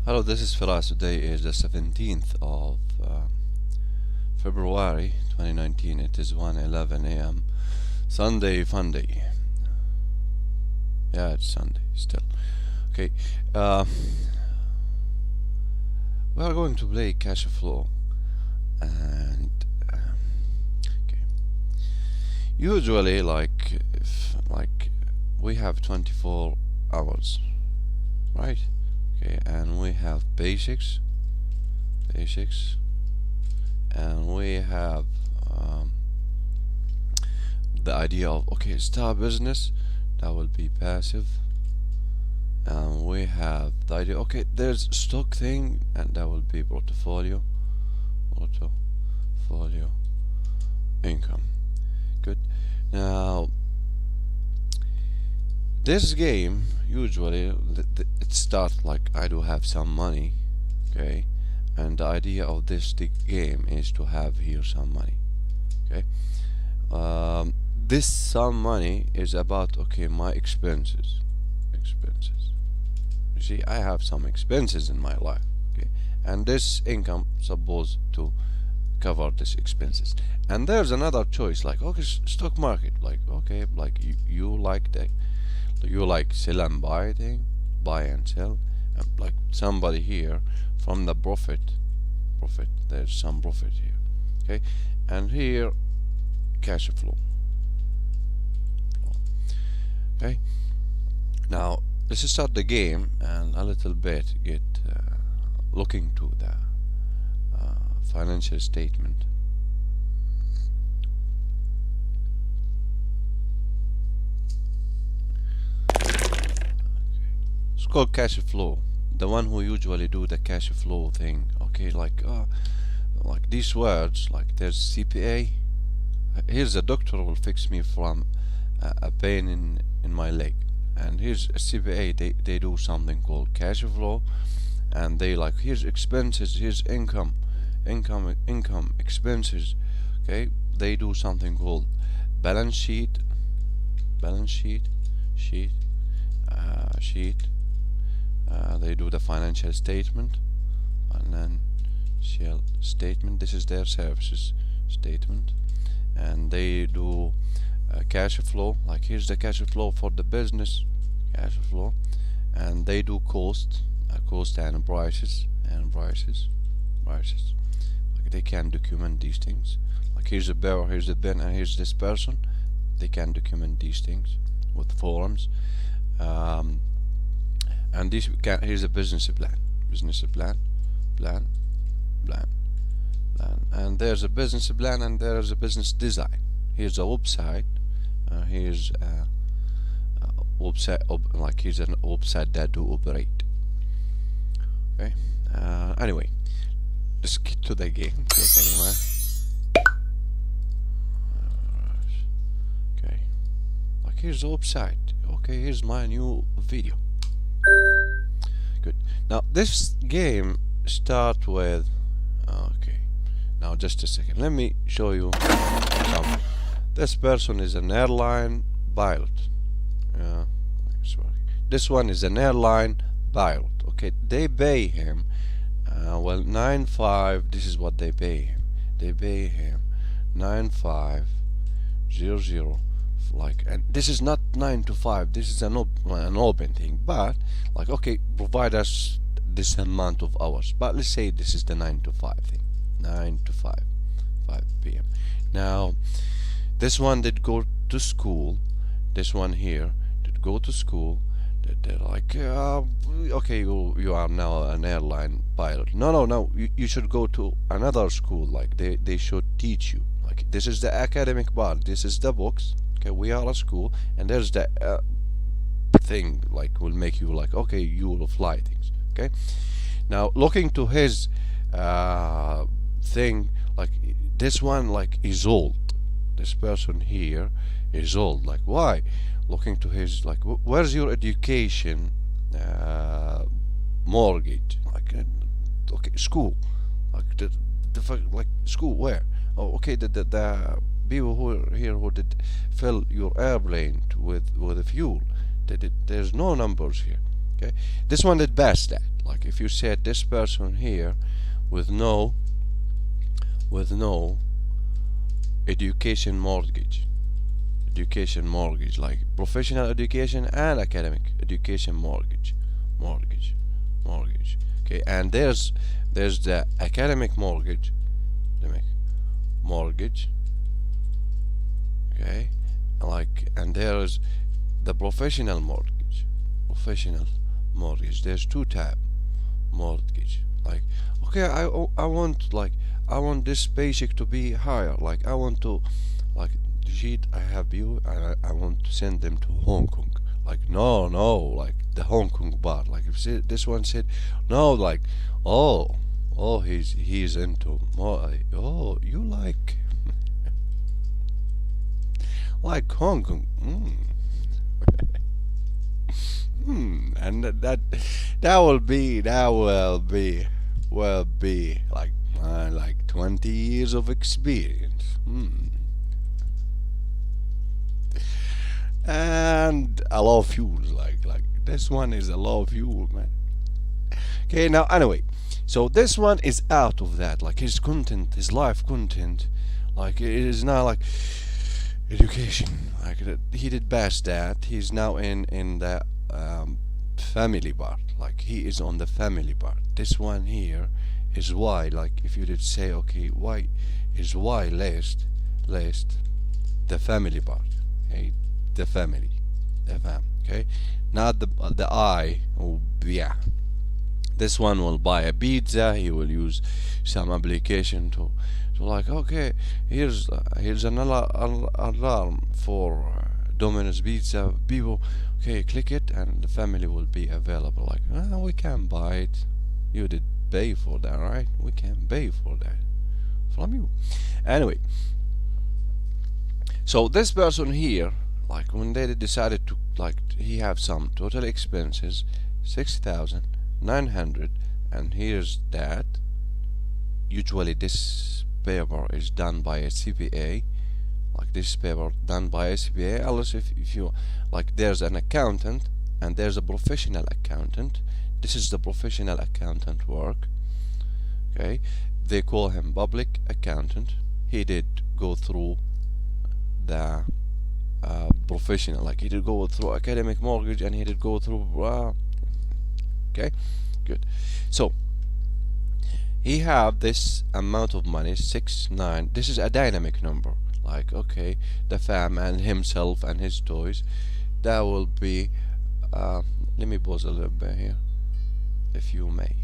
Hello, this is Feras. Today is the 17th of February 2019. It is 1:11 a.m. Sunday Funday. Yeah, it's Sunday still. Okay, we are going to play CASHFLOW, and okay. Usually, if we have 24 hours, right? Okay, and we have basics, and we have the idea of start business, that will be passive, and we have the idea there's stock thing, and that will be portfolio income. Good. Now this game usually it starts like I do have some money, okay, and the idea of this game is to have here some money, okay. This some money is about my expenses. You see, I have some expenses in my life, okay, and this income supposed to cover these expenses. And there's another choice, like stock market, like you like that. You like sell and buy thing, buy and sell, and like somebody here from the profit, there's some profit here, okay, and here cash flow. Okay, now let's start the game and a little bit get looking to the financial statement. It's called cash flow. The one who usually do the cash flow thing, okay, like these words, like there's CPA. Here's a doctor will fix me from a pain in my leg, and here's a CPA. They do something called cash flow, and they like here's expenses, here's income, expenses. Okay, they do something called balance sheet. They do the financial statement. This is their services statement, and they do cash flow. Like here's the cash flow for the business, cash flow, and they do cost and prices. Like they can document these things. Like here's a bear, here's a bin, and here's this person. They can document these things with forms. And here's a business plan, and there's a business plan, and there's a business design. Here's a website. Here's a website, like here's an website that do operate. Okay. Anyway, let's get to the game. Okay. Like here's a website. Okay, here's my new video. Good. Now this game start with now just a second, let me show you something. This person is an airline pilot. This one is an airline pilot. Okay, they pay him 9,500. This is what they pay him. They pay him 9,500. Like, and this is not 9 to 5. This is an open thing, but like provide us this amount of hours. But let's say this is the 9 to 5 thing. 9 to 5 p.m. Now this one did go to school. This one here did go to school. They're like you are now an airline pilot. No, you should go to another school. Like they should teach you. Like this is the academic part, this is the books. Okay, we are a school, and there's the thing like will make you like you will fly things. Okay, now looking to his thing, like this one like is old. This person here is old. Like why? Looking to his like where's your education mortgage? Like school, like the like school where? Oh, okay, the people who are here who did fill your airplane with the fuel. There's no numbers here. Okay, this one did pass that. Like like if you said this person here with no education mortgage, like professional education and academic education mortgage. Okay, and there's the academic mortgage, okay, like, and there's the professional mortgage. There's two type mortgage. Like, okay, I want, like, I want this basic to be higher. Like, I want to, like, Jit, I have you, I want to send them to Hong Kong. Like, no, like the Hong Kong part. Like, if this one said, no, like, oh, he's into more. Oh, you like Hong Kong. And that will be like 20 years of experience. And a lot of fuels, like this one is a lot of fuel, man. Okay, now anyway, so this one is out of that, like his content, his life content, like it is now like education, like he did past that. He's now in the family part, like he is on the family part. This one here is why, like if you did say, okay, why is why list the family part, okay, the fam, okay, not the I. Oh, yeah, this one will buy a pizza. He will use some application to like, okay, here's an alarm for Domino's Pizza people. Okay, click it and the family will be available. Like, we can buy it. You did pay for that, right? We can pay for that from you. Anyway, so this person here, like when they decided to, like, he have some total expenses 6,900, and here's that. Usually this paper is done by a CPA, like this paper done by a CPA, unless if you, like, there's an accountant and there's a professional accountant. This is the professional accountant work, okay, they call him public accountant. He did go through the professional, like he did go through academic mortgage and he did go through okay, good. So he have this amount of money, 6,900. This is a dynamic number, like, okay, the fam and himself and his toys, that will be let me pause a little bit here, if you may.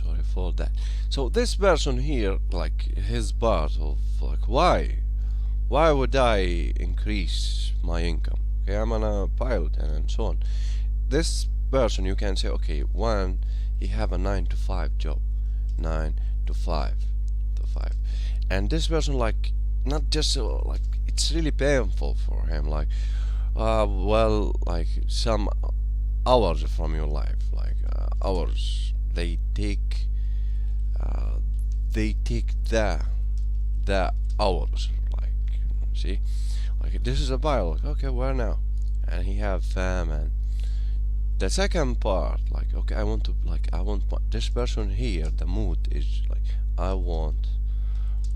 Sorry for that. So this person here, like his part of, like, why would I increase my income? Okay, I'm on a pilot and so on. This person, you can say, okay, one, he have a 9 to 5 job, 9 to 5 and this person, like, not just like it's really painful for him, like well, like some hours from your life, like hours they take the hours, like, see, like this is a pilot, okay, where now, and he have fam and The second part, like, okay, I want this person here, the mood is like, I want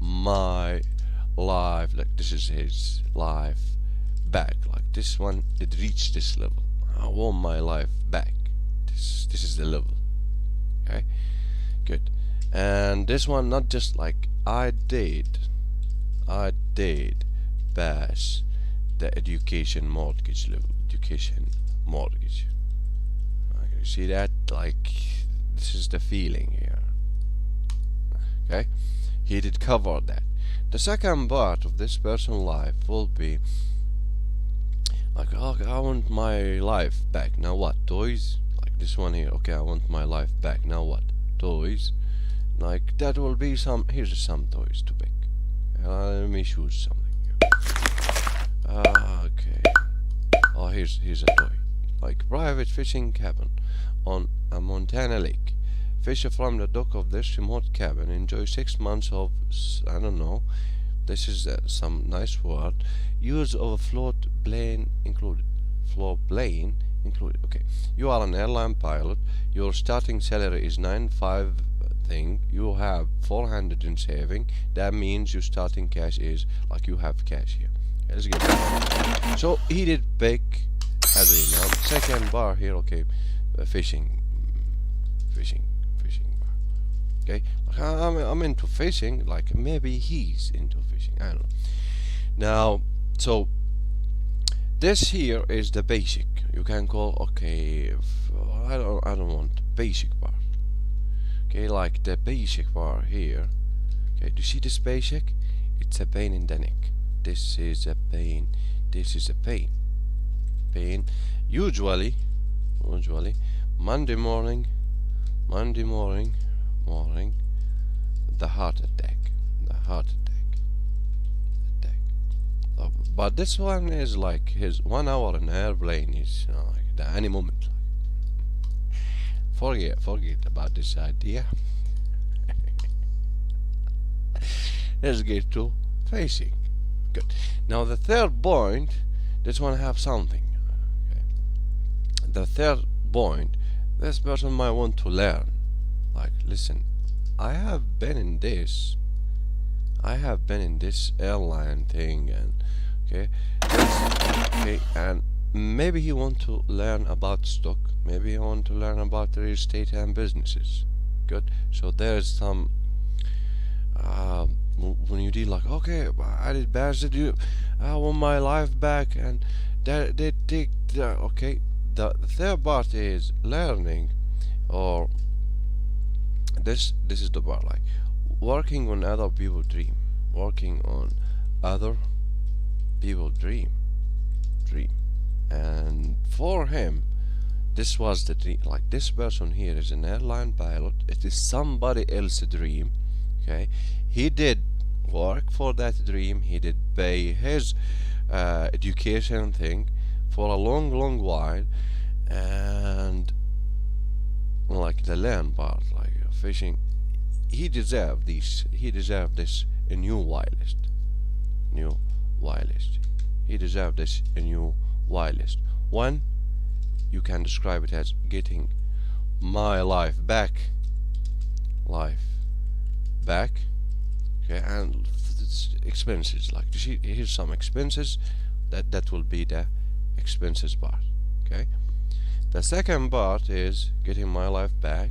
my life, like this is his life back, like this one it reached this level, I want my life back, this is the level. Okay, good. And this one, not just like I did pass the education mortgage level, education mortgage. Okay, you see that, like this is the feeling here. Okay, he did cover that. The second part of this person's life will be like, okay, I want my life back. Now what? Toys? Like this one here. Okay, I want my life back. Now what? Toys. Like that will be some. Here's some toys to pick. Let me choose something. Okay. Oh, here's a toy. Like private fishing cabin on a Montana lake. Fish from the dock of this remote cabin. Enjoy 6 months of, I don't know, this is some nice word. Use of a float plane included. Float plane included. Okay. You are an airline pilot. Your starting salary is 9.5 thing. You have 400 in saving. That means your starting cash is like you have cash here. Okay, let's get it. So he did pick as now. Second bar here. Okay, fishing bar. Okay, like I'm into fishing. Like maybe he's into fishing. I don't know. Now, so this here is the basic. You can call, okay. I don't want basic part. Okay, like the basic part here. Okay, do you see this basic? It's a pain in the neck. This is a pain. This is a pain. Pain. Usually, Monday morning, the heart attack. But this one is like his 1 hour in airplane is like the any moment. Forget about this idea. Let's get to facing. Good. Now the third point, this one have something. Okay. The third point, this person might want to learn. Like, listen, I have been in this airline thing, and okay, and maybe he want to learn about stock, maybe he want to learn about real estate and businesses. Good. So there's some when you did like, okay, I did bad, I want my life back, and that they take okay. The third part is learning, or this is the part, like working on other people's dream, and for him this was the dream. Like this person here is an airline pilot, it is somebody else's dream. Okay, he did work for that dream, he did pay his education thing for a long while, and like the learn part, like fishing, he deserved this a new wireless. He deserved this a new wireless. One, you can describe it as getting my life back. Okay, and expenses, like you see here's some expenses, that will be the expenses part. Okay, the second part is getting my life back.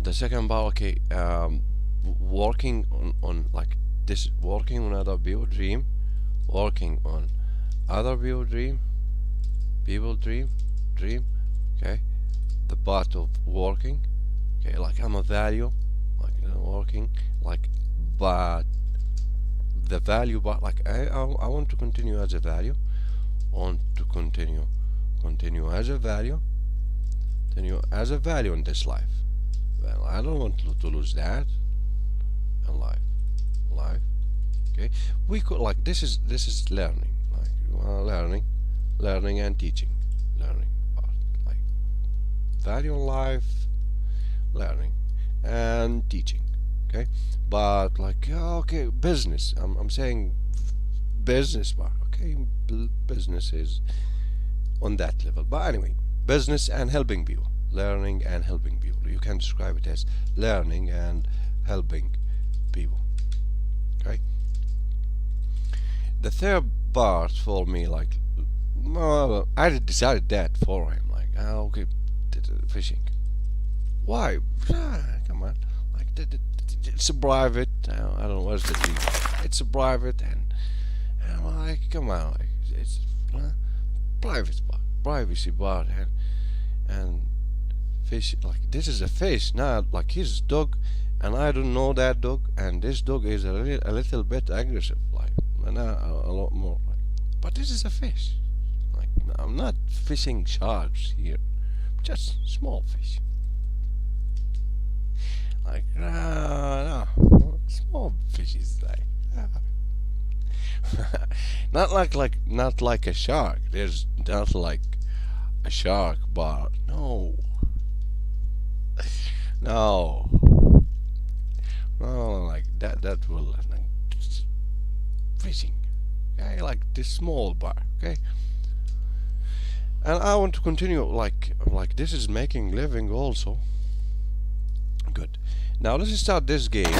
The second part, okay, working on like this, working on other people's dream, okay, the part of working, okay, like I'm a value, like working, like, but the value, but like I want to continue as a value, continue as a value, in this life. Well, I don't want to lose that in life. Okay, we could, like, this is learning, like learning and teaching, learning part, like value in life, learning and teaching. Okay, but like, okay, business, I'm saying business part. Okay, business is on that level. But anyway, business and helping people, learning and helping people. You can describe it as learning and helping people. Okay. The third part for me, like, well, I decided that for him. Like, okay, fishing. Why? Come on. Like, it's a private. I don't know what's the deal. It's a private, and I'm like, come on, like, it's private part, privacy part, and fish. Like, this is a fish, not like his dog, and I don't know that dog, and this dog is a little bit aggressive, like, a lot more. Like, but this is a fish. Like, I'm not fishing sharks here, just small fish. Like, no, small fishes, like, not like a shark. There's not like a shark, but no, no, like that will like, fishing. Okay, like this small bar. Okay, and I want to continue like this is making living also. Good. Now let's start this game.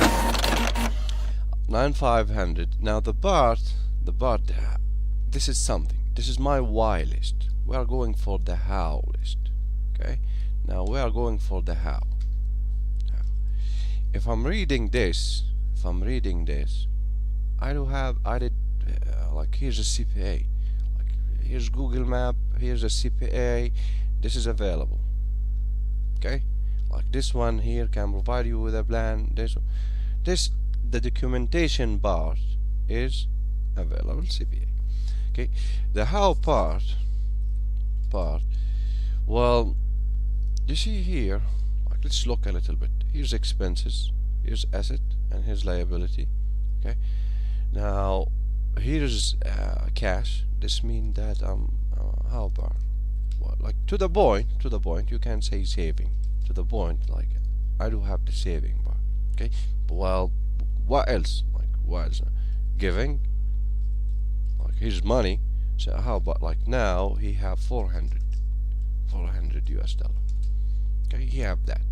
9500. Now the part, this is something. This is my why list. We are going for the how list. Okay. Now we are going for the how. If I'm reading this, I did like, here's a CPA. Like, here's Google Map. Here's a CPA. This is available. Okay. Like this one here can provide you with a plan. The documentation part is available CPA. Okay, the how part. Well, you see here. Like, let's look a little bit. Here's expenses. Here's asset, and here's liability. Okay. Now here's cash. This means that how part? Well, like to the point. You can say saving. To the point, like, I do have the saving part. Okay, well, what else? Like, what else? Giving. Like, here's money. So how about, like, now he have 400 US dollar. Okay, he have that.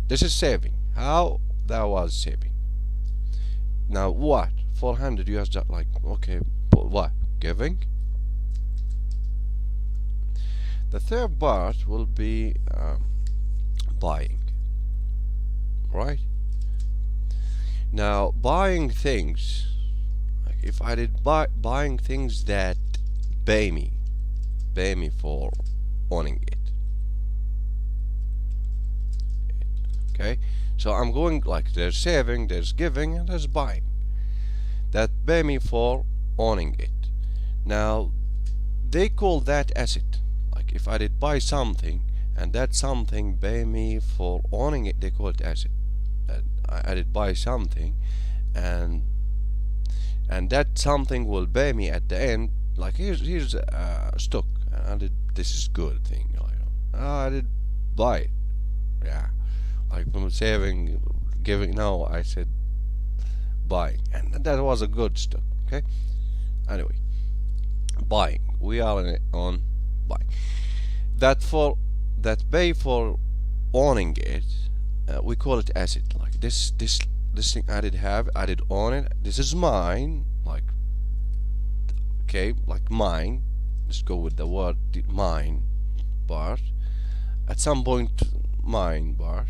This is saving. How? That was saving. Now what? 400 US dollar. Like, okay, but what? Giving. The third part will be buying. Right? Now, buying things, like, if I did buying things that pay me for owning it. Okay, so I'm going, like, there's saving, there's giving, and there's buying that pay me for owning it. Now they call that asset. Like, if I did buy something and that something pay me for owning it, they call it asset. I did buy something, and that something will pay me at the end. Like, here's stock, and this is good thing. Like, I did buy it. Yeah, like, from saving, giving. No, I said buying, and that was a good stock. Okay. Anyway, buying. We are on buying. That pay for owning it, we call it asset. Like, this thing I did own it. This is mine. Like, okay, like mine. Let's go with the word mine part. At some point, mine part,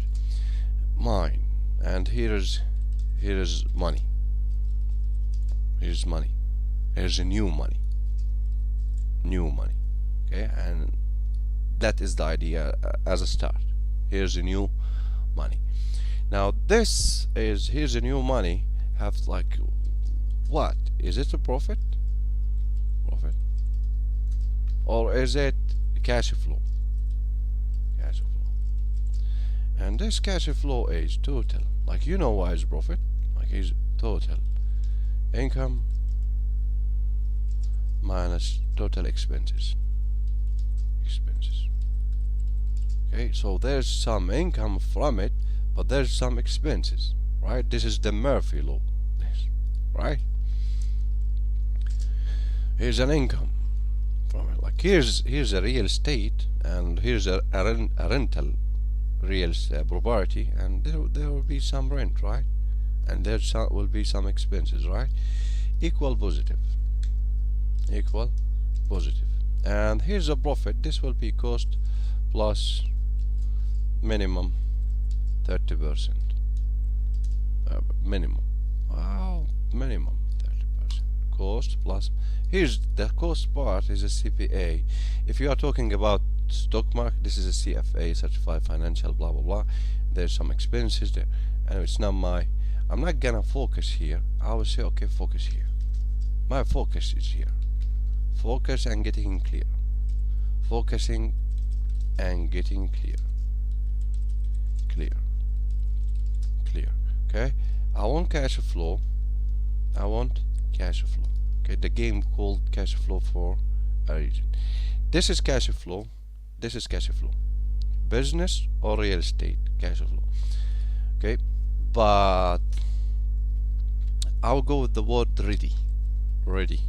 mine. And here's money. Here's money. Here's a new money. Okay, and that is the idea as a start. Here's a new money. Now here's a new money. Have, like, what is it? A profit, or is it cash flow? And this cash flow is total. Like, you know why is profit? Like, is total income minus total expenses. Okay, so there's some income from it, but there's some expenses, right? This is the Murphy law, right? Here's an income from it. Like here's a real estate, and here's a rental real property, and there will be some rent, right? And there will be some expenses, right? Equal positive, equal positive. And here's a profit. This will be cost plus minimum 30%. Minimum. Wow, minimum 30%. Cost plus. Here's the cost part is a CPA. If you are talking about stock market, this is a CFA, certified financial, blah blah blah. There's some expenses there, and it's not my. I'm not gonna focus here. I will say okay, focus here. My focus is here. Focus and getting clear. Focusing and getting clear. Clear. Okay. I want cash flow. I want cash flow. Okay. The game called cash flow for a reason. This is cash flow. This is cash flow. Business or real estate cash flow. Okay. But I'll go with the word ready. Ready.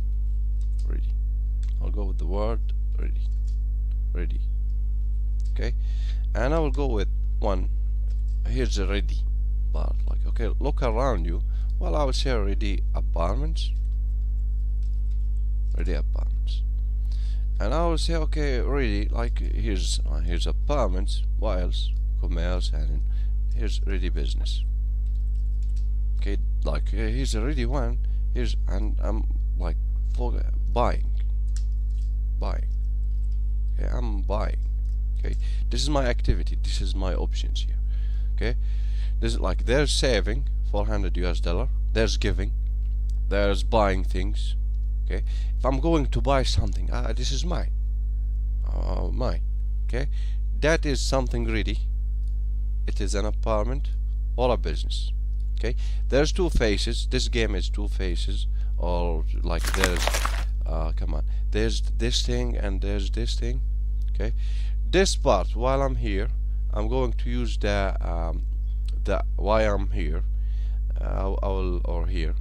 I'll go with the word ready. Okay, and I will go with one. Here's a ready, but like okay, look around you. Well, I will say ready apartments, and I will say okay, ready. Like here's apartments. What else? Commerce, and here's ready business. Okay, like here's a ready one. Here's and I'm like for buying. Okay, I'm buying. Okay, this is my activity. This is my options here. Okay, this is like there's saving $400. There's giving. There's buying things. Okay, if I'm going to buy something, this is mine. Mine. Okay, that is something ready. It is an apartment or a business. Okay, there's two faces. This game is two faces, or like there's come on, there's this thing and there's this thing. Okay, this part while I'm here, I'm going to use the why I'm here. I will, or here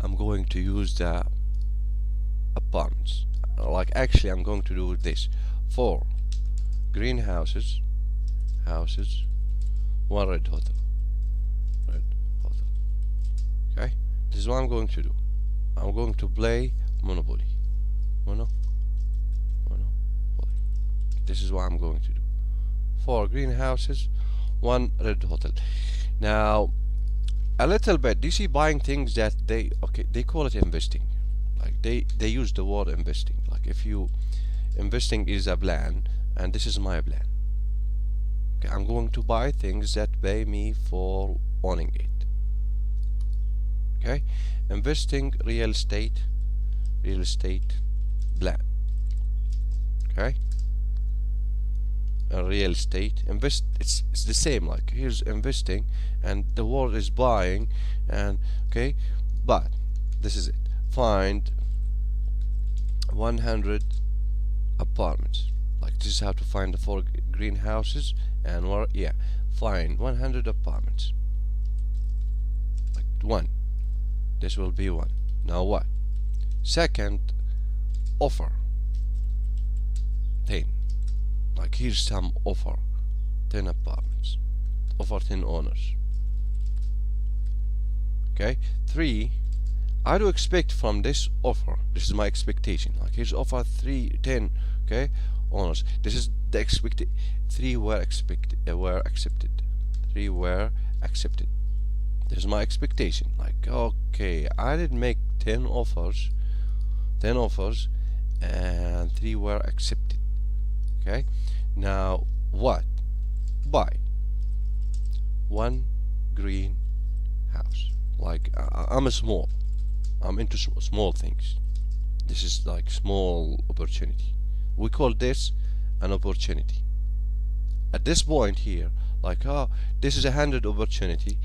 I'm going to use the apartments. Like actually I'm going to do this: 4 greenhouses, houses, 1 red hotel. Okay, this is what I'm going to do. I'm going to play Monopoly. Monopoly. This is what I'm going to do. 4 greenhouses, 1 red hotel. Now, a little bit. Do you see buying things that they call it investing. Like they use the word investing. Like if you investing is a plan, and this is my plan. Okay, I'm going to buy things that pay me for owning it. Okay, investing real estate plan. Okay, a real estate invest. It's the same. Like here's investing, and the word is buying, and okay, but this is it. Find 100 apartments. Like this is how to find the 4 greenhouses and find 100 apartments. Like 1. This will be 1. Now what? Second, offer 10. Like here's some offer 10 apartments. Offer 10 owners. Okay. 3, I do expect from this offer. This is my expectation. Like here's offer 10. Okay, owners. This is the expected. 3 were accepted. 3 were accepted. This is my expectation. Like okay, I did make 10 offers, and 3 were accepted. Okay, now what? Buy 1 green house. Like I'm into small things. This is like small opportunity. We call this an opportunity. At this point here, like this is 100 opportunity,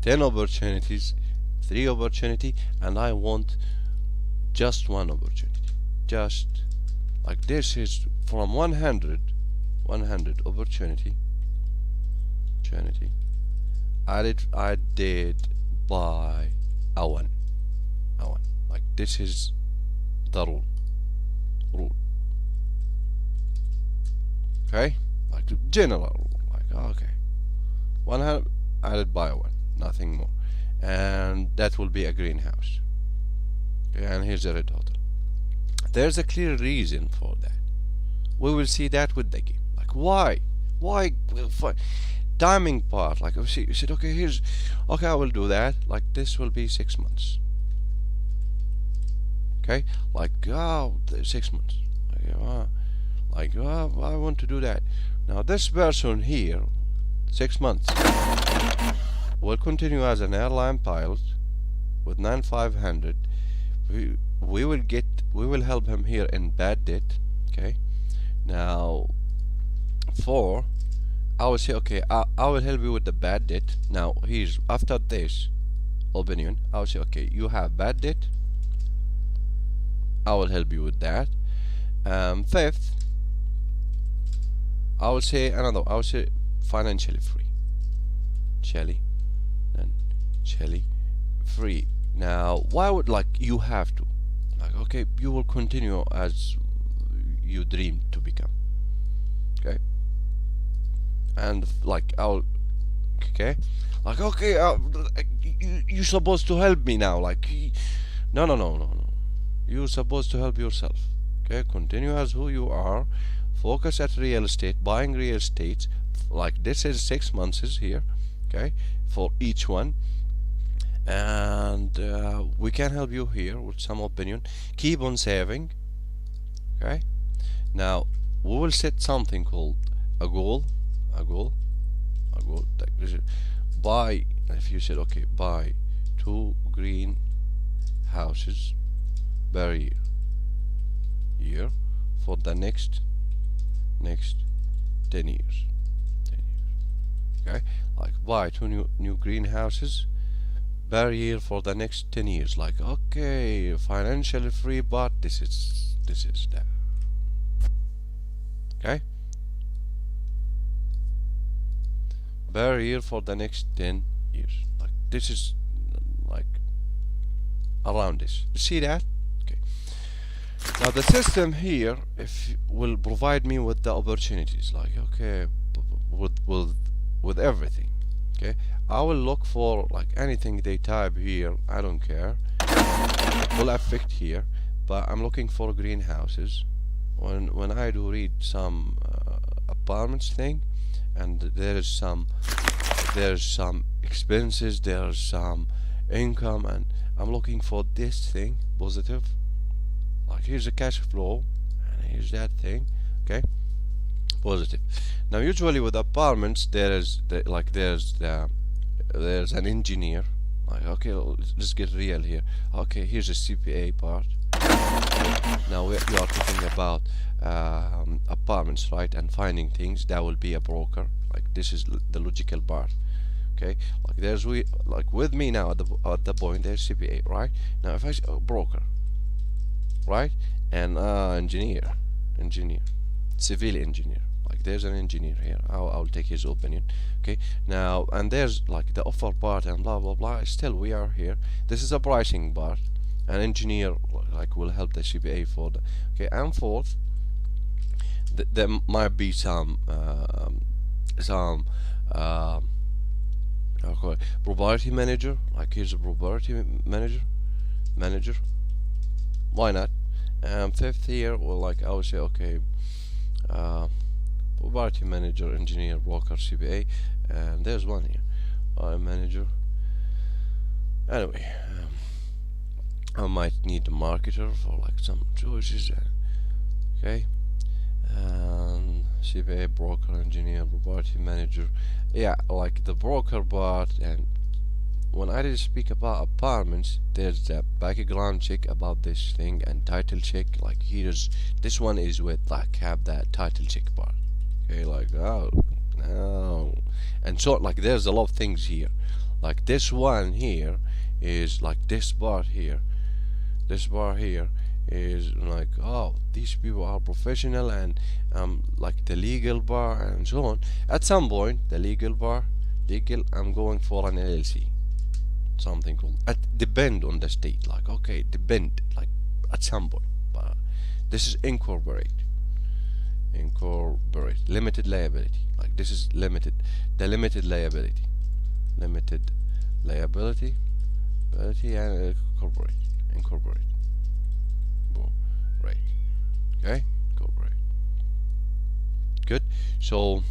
10 opportunities, 3 opportunity, and I want just 1 opportunity. Just like this is from 100 opportunity. I did buy a one. Like this is the rule. rule. Okay, like general rule, like okay, 100 added by 1, nothing more, and that will be a greenhouse. Okay, and here's the red total. There's a clear reason for that. We will see that with the game. Like why timing part. Like you said, okay, here's okay, I will do that. Like this will be 6 months. Okay, like 6 months. I want to do that. Now this person here, 6 months, will continue as an airline pilot with 9500. We will help him here in bad debt. Okay, now for I will say, okay, I will help you with the bad debt. Now here's after this opinion, I will say, okay, you have bad debt, I will help you with that. Fifth, I will say financially free. Free. Now why would, like, you have to, like, okay, you will continue as you dream to become. Okay, and like I'll okay, like okay, you're supposed to help me now. Like no, you're supposed to help yourself. Okay, continue as who you are, focus at real estate, buying real estate. Like this is 6 months here, okay, for each one, and we can help you here with some opinion. Keep on saving. Okay, now we will set something called a goal. Buy, if you said, okay, buy 2 green houses per year for the next 10 years. Okay, like buy 2 new greenhouses per year for the next 10 years. Like okay, financially free, but this is that. Okay, per year for the next 10 years. Like this is like around this. You see that? Okay. Now the system here will provide me with the opportunities. Like okay, with everything. Okay, I will look for like anything they type here. I don't care. It will affect here, but I'm looking for greenhouses. When I do read some apartments thing, and there's some expenses, there's some income, and I'm looking for this thing positive. Like here's a cash flow, and here's that thing. Okay, positive. Now usually with apartments there's an engineer. Like okay, let's get real here. Okay, here's a CPA part. Now we are talking about apartments, right, and finding things. That will be a broker. Like this is the logical part. Okay, like there's with me now at the point there's CPA, right? Now if I say broker, right, and engineer, civil engineer, like there's an engineer here. I'll take his opinion. Okay, now and there's like the offer part and blah blah blah. Still we are here. This is a pricing part. An engineer like will help the CPA for the okay. And fourth, there might be some I'll call it property manager. Like here's a property manager. Why not? Fifth here, well, like I would say, okay, property manager, engineer, broker, CPA, and there's one here, manager. Anyway, I might need a marketer for like some choices. Okay, CPA, broker, engineer, property manager. Yeah, like the broker part. And when I did speak about apartments, there's the background check about this thing and title check. Like here's this one is with like have that title check part. Okay, like oh no, and so like there's a lot of things here. Like this one here is like this bar here. This bar here is like oh these people are professional, and like the legal bar and so on. At some point the legal I'm going for an LLC, something called depend on the state. Like okay, depend like at some point, but This is incorporate. Limited liability. Like this is limited. The limited liability. Limited liability. And incorporate. Boom. Right. Okay. Incorporate. Good. So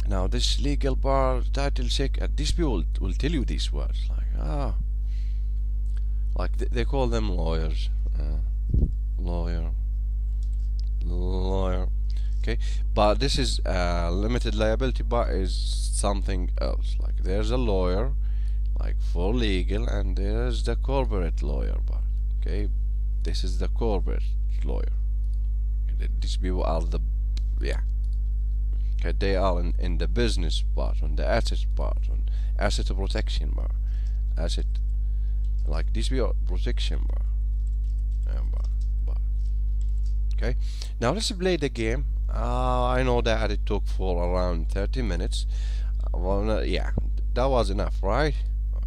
now this legal bar title check. These people will tell you these words like they call them lawyers. Lawyer. Okay, but this is limited liability bar is something else. Like there's a lawyer like for legal, and there's the corporate lawyer part. Okay, this is the corporate lawyer. These people are the okay, they are in the business part, on the asset part, on asset protection bar, asset, like these people protection bar. Okay, now let's play the game. I know that it took for around 30 minutes. Well, yeah, that was enough, right? Okay.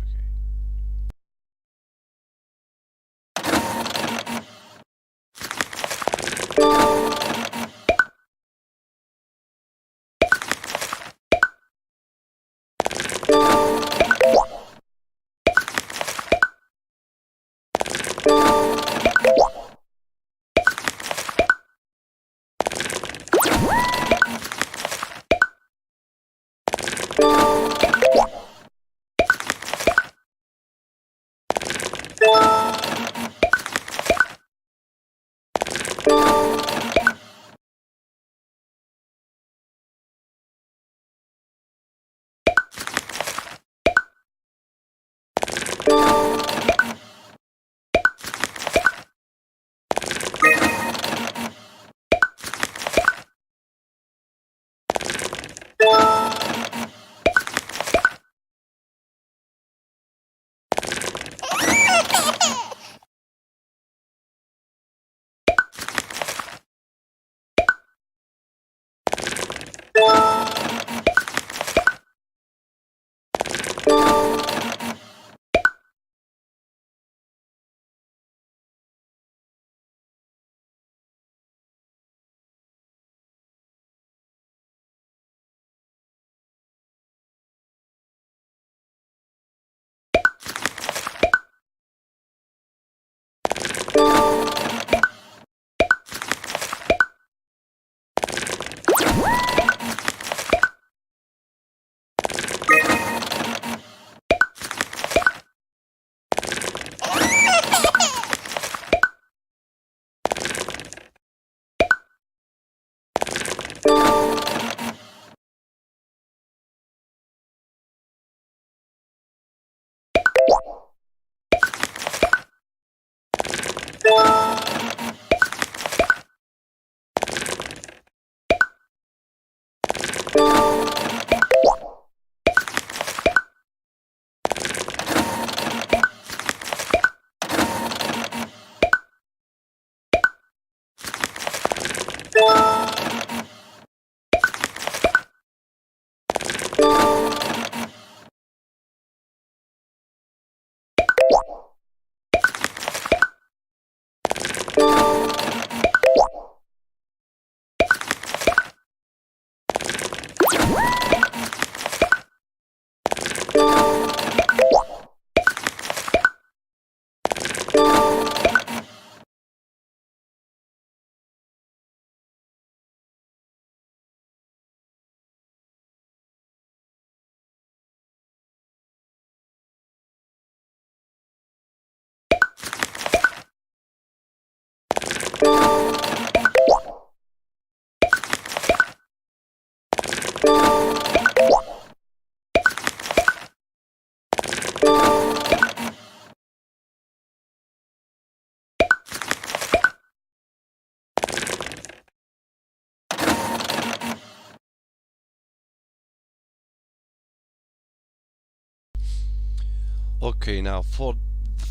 Okay, now for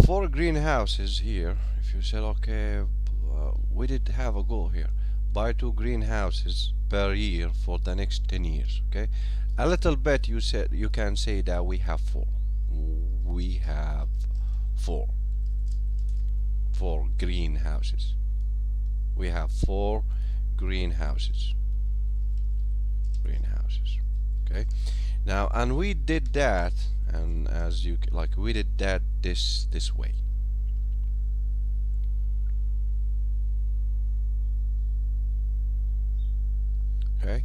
four greenhouses here, if you said okay, we did have a goal here, buy 2 greenhouses per year for the next 10 years. Okay, a little bit you said you can say that we have 4. We have four greenhouses. we have 4 greenhouses. Okay, now, and we did that, and as you like, we did that this way. Okay,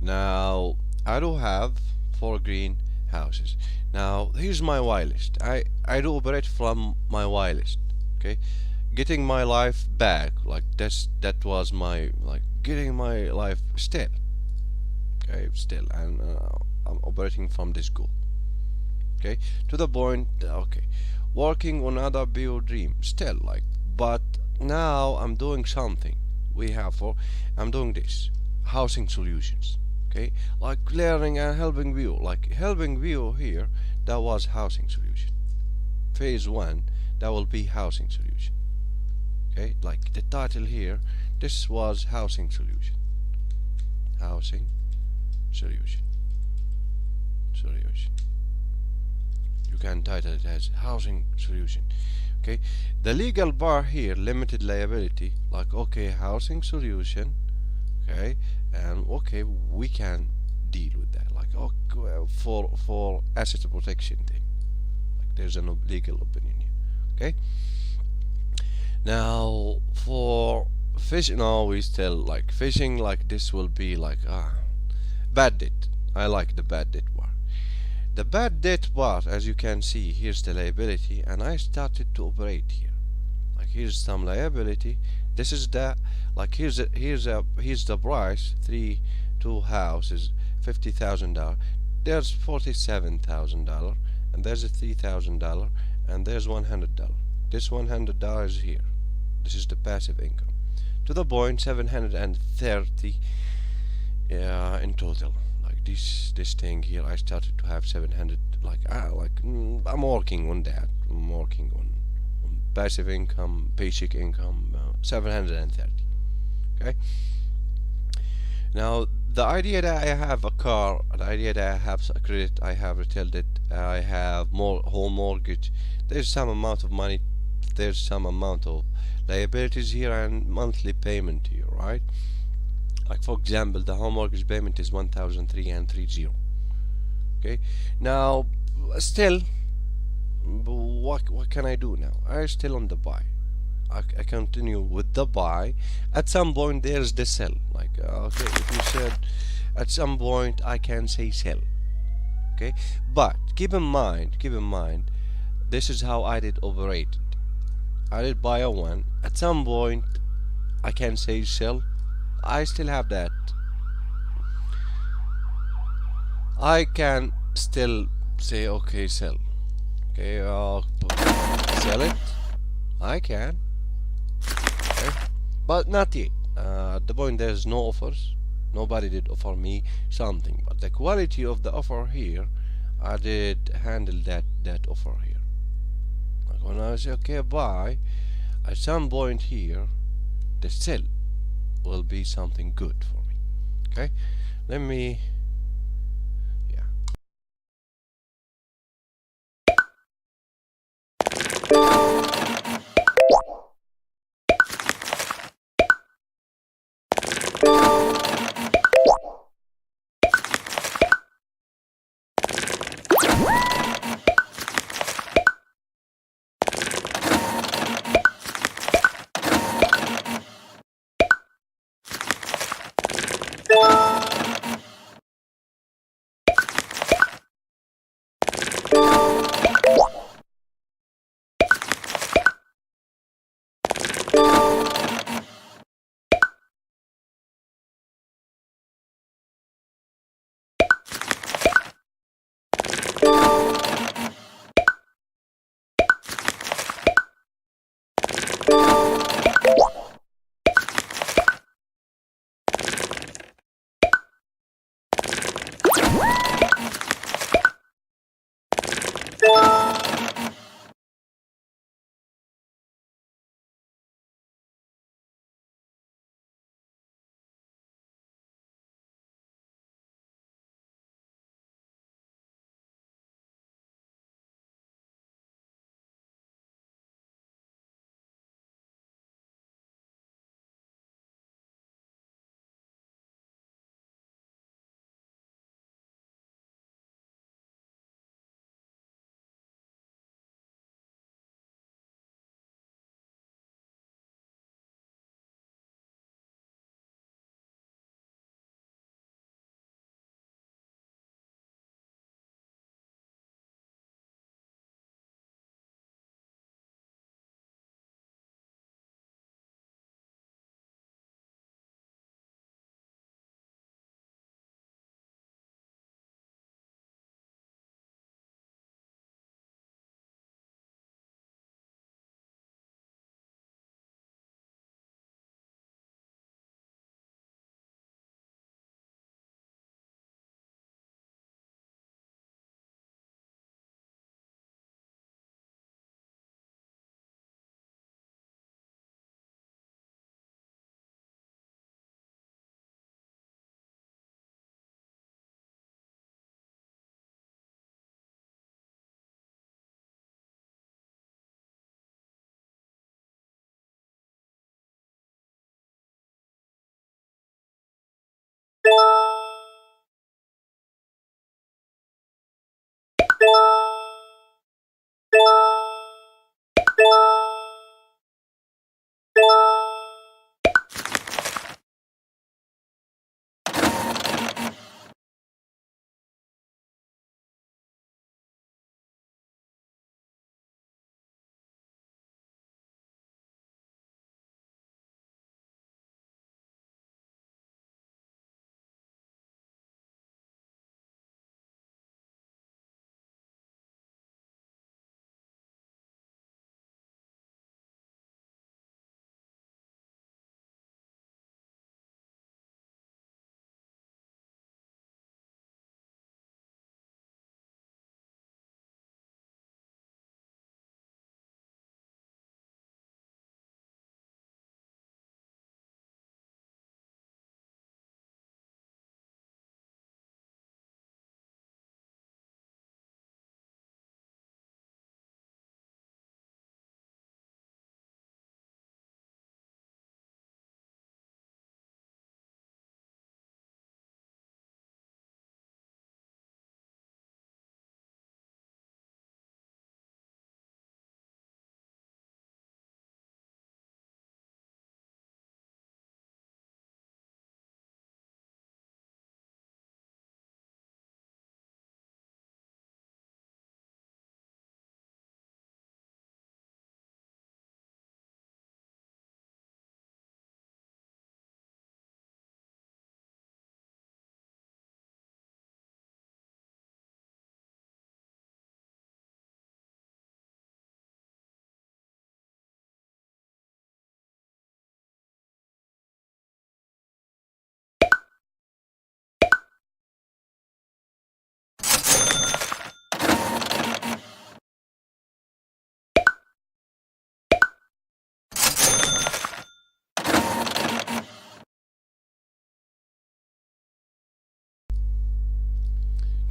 now I do have 4 greenhouses. Now here's my Y list. I do operate from my Y list. Okay, getting my life back, like that was my, like, getting my life still. Okay, still, and I'm operating from this goal. Okay, to the point. Okay, working on other bio dream still, like, but now I'm doing something. I'm doing this housing solutions. Okay, like learning and helping view, like helping view here, that was housing solution. Phase 1, that will be housing solution. Okay, like the title here, this was housing solution. Housing solution. You can title it as housing solution. Okay, the legal bar here, limited liability, like, okay, housing solution. Okay, and okay, we can deal with that, like, okay, for asset protection thing, like there's a legal opinion here. Okay, now for fishing, no, we still like fishing, like this will be like bad debt. I like the bad debt part. The bad debt part, as you can see, here's the liability, and I started to operate here. Like, here's some liability. This is the, like, here's the price. 2 houses, $50,000. There's $47,000, and there's a $3,000, and there's $100. This $100 is here. This is the passive income. To the point, 730 in total. Like this thing here, I started to have 700. Like I'm working on that. I'm working on passive income, basic income, 730. Okay. Now the idea that I have a car, the idea that I have a credit, I have retail debt, I have more home mortgage. There's some amount of money. There's some amount of liabilities here and monthly payment here, right? Like, for example, the home mortgage payment is 1,330. Okay. Now, still, what can I do now? I'm still on the buy. I continue with the buy. At some point, there's the sell. Like, okay, if you said at some point I can say sell. Okay, but keep in mind, this is how I did operate. I did buy a 1. At some point, I can say sell. I still have that. I can still say, okay, sell. Okay, sell it. I can. Okay, but not yet. At the point, there's no offers. Nobody did offer me something. But the quality of the offer here, I did handle that offer here. Like, when I say, okay, buy, at some point here, the sell will be something good for me. Okay, let me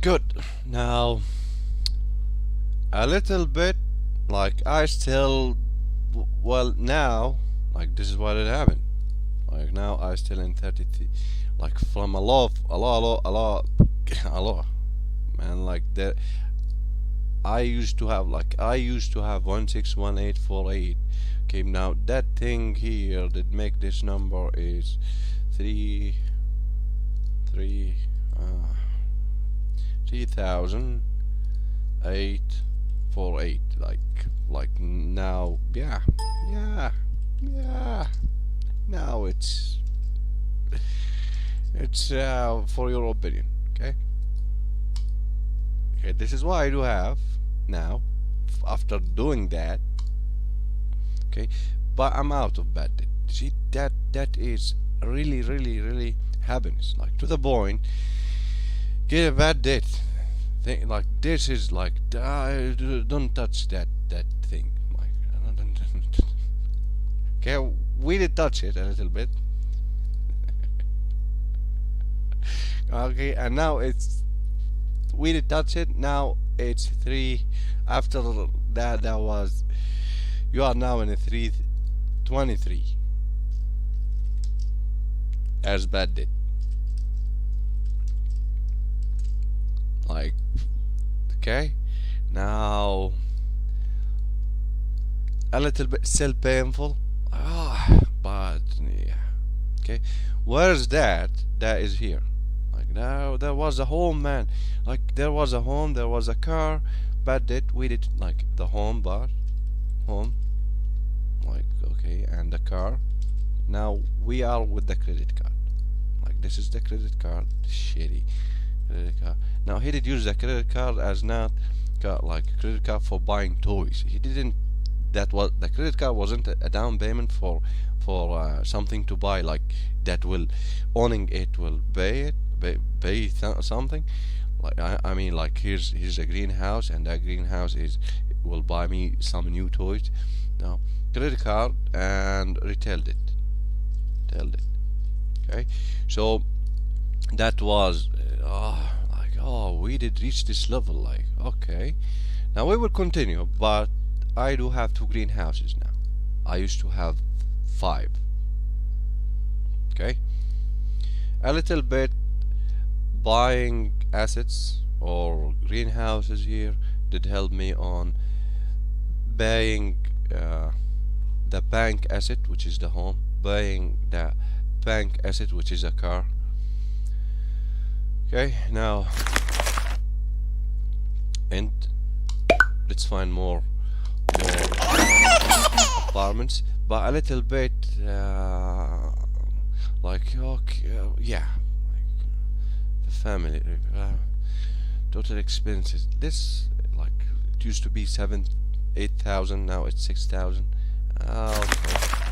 Good. Now, a little bit, like I still, well, now, like this is what it happened. Like now I still in 33, like from a lot, man. Like that, I used to have 161848. Okay, now that thing here that make this number is three three uh 3848. Like now, yeah, yeah. Now it's for your opinion. Okay. Okay, this is what I do have now after doing that. Okay, but I'm out of bad debt. See, that is really happiness, like to the point. Get a bad debt thing, like this is like don't touch that thing, like okay, we did touch it a little bit. Okay, and now it's we did touch it. Now it's three. After that was, you are now in a 323 as bad debt. Like, okay, now a little bit still painful. But yeah, okay. Where's that? That is here. Like now, there was a home, man. Like there was a home, there was a car. Bad debt. We did like the home, but home. Like okay, and the car. Now we are with the credit card. Like this is the credit card. Shitty credit card. Now he did use the credit card as not like credit card for buying toys. He didn't. That was the credit card wasn't a down payment for something to buy, like that will owning it will pay something. Like I mean, like here's a greenhouse, and that greenhouse is will buy me some new toys. No, credit card and retailed it. Okay, so that was like, oh, we did reach this level. Like, okay, now we will continue, but I do have two greenhouses now. I used to have five. Okay, a little bit buying assets or greenhouses here did help me on buying the bank asset, which is the home, buying the bank asset, which is a car. Okay, now and let's find more apartments, but a little bit like okay, yeah, like the family total expenses. This like it used to be 8,000, now it's 6,000. Okay.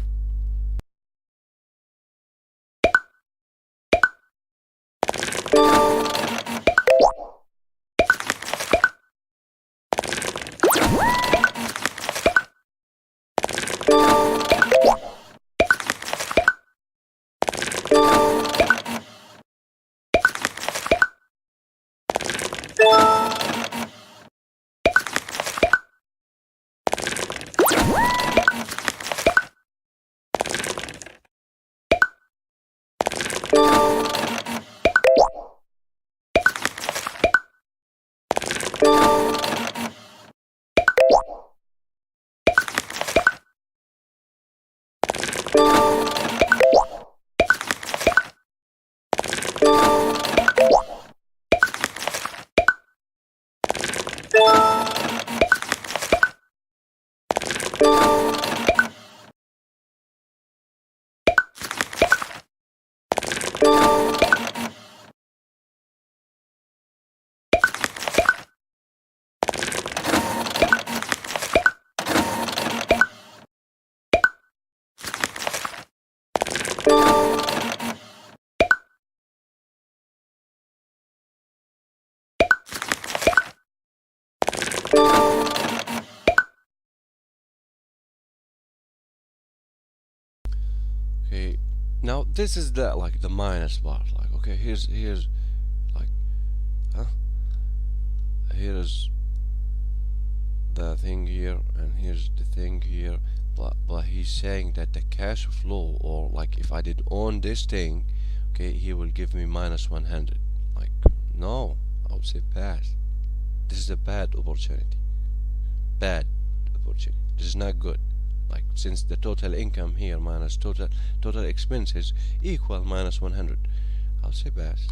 Okay, now this is the like the minus part. Like okay, here's like, huh? here is the thing here, and here's the thing here, but he's saying that the cash flow, or like if I did own this thing, okay, he will give me minus 100. Like, no, I would say pass. This is a bad opportunity. Bad opportunity. This is not good. Like, since the total income here minus total expenses equal minus 100, I'll say pass.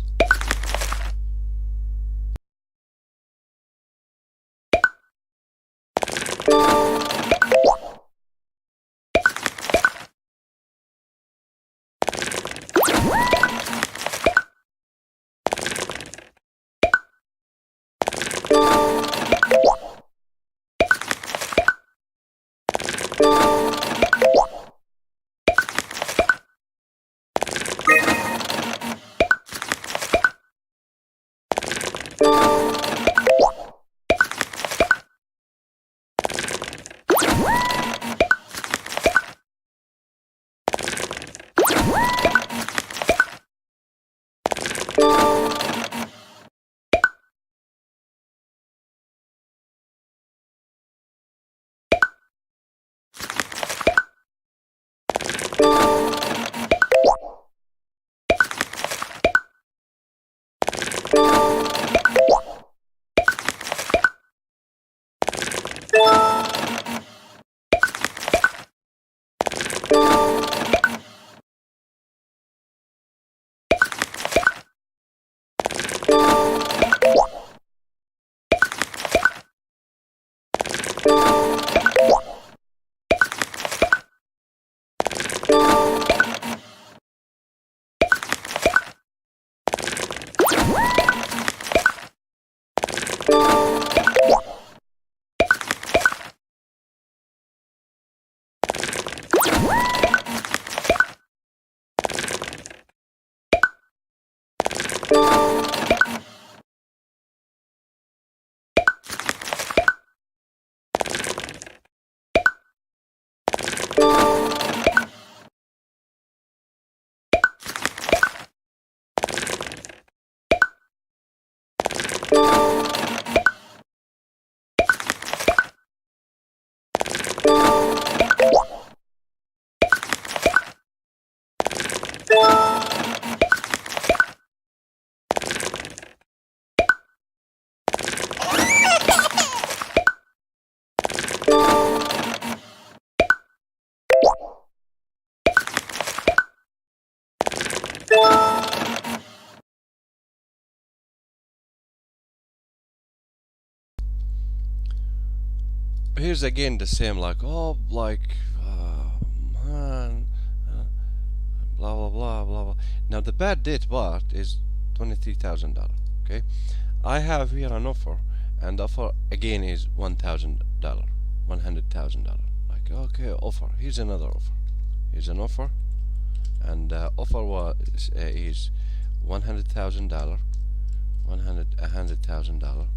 Here's again the same, like, oh, like, man, blah blah blah blah blah. Now the bad debt part is $23,000. Okay, I have here an offer, and the offer again is $1,000, $100,000. Like, okay, offer. Here's another offer. Here's an offer, and offer was is $100,000, $100,000.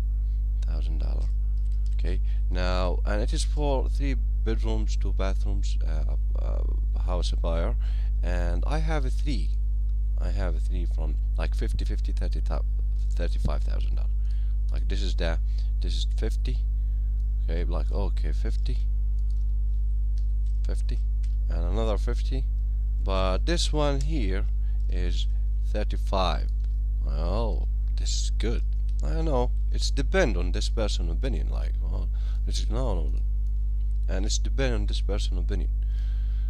Okay, now, and it is for 3 bedrooms, 2 bathrooms, house buyer, and I have a 3. I have a 3 from like 50, 50, 30, $35,000. Like, this is 50. Okay, like, okay, 50, 50, and another 50, but this one here is 35. Oh, this is good. I know it's depend on this person's opinion. Like, oh, this is no, and it's depend on this person's opinion.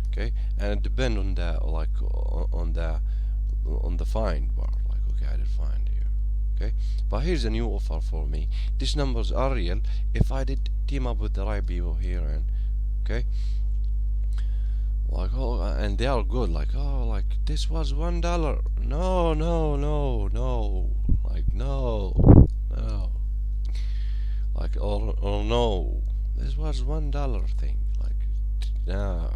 Okay, and it depend on the like on the find bar. Like, okay, I did find here. Okay, but here's a new offer for me. These numbers are real. If I did team up with the right people here, and okay, like, oh, and they are good. Like, oh, like, this was $1. No, no, no, no. Like, no, no. Like, oh no, this was $1 thing. Like, no,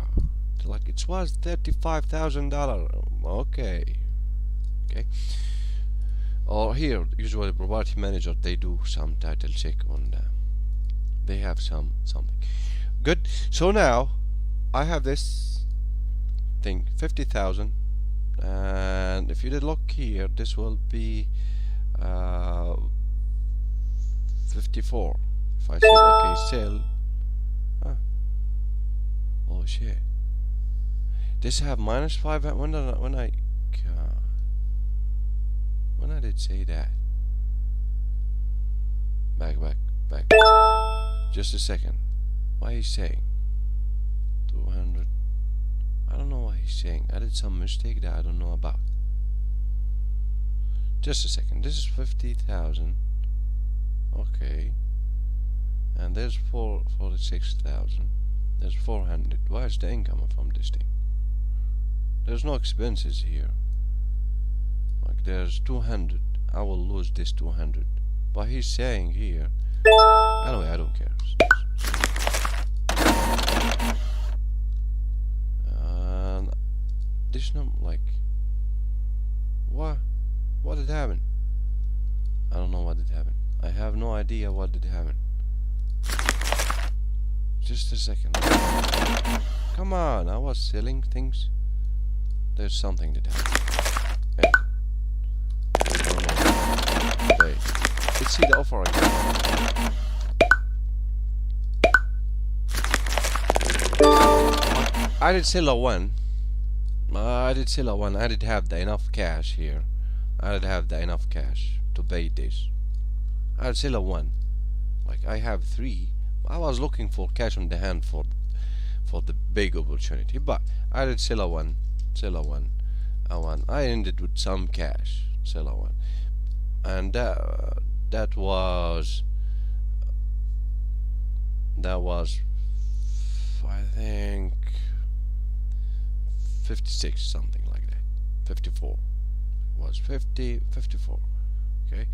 like, it was $35,000. Okay, okay. Or here, usually property manager, they do some title check on the, they have something good. So now I have this thing, 50,000, and if you did look here, this will be 54. If I said okay, sell. Huh. Oh shit. This have -5 when I did say that. Back. Just a second. What he's saying? 200. I don't know what he's saying. I did some mistake that I don't know about. Just a second. This is 50,000. Okay. And there's 46,000. There's 400. Where's the income from this thing? There's no expenses here. Like there's 200. I will lose this 200. But he's saying here. Anyway, I don't care. This number, like, what did happen? I don't know what did happen. I have no idea what did happen. Just a second. Come on, I was selling things. There's something that happened. I don't know. Wait. Let's see the offer again. I did sell a one. I did have the enough cash here. I did have the enough cash to pay this. I did sell a one. Like I have 3. I was looking for cash on the hand for the big opportunity, but I did sell a one. I ended with some cash. Sell a one, and that was I think 56, something like that. 54. It was 54. Okay.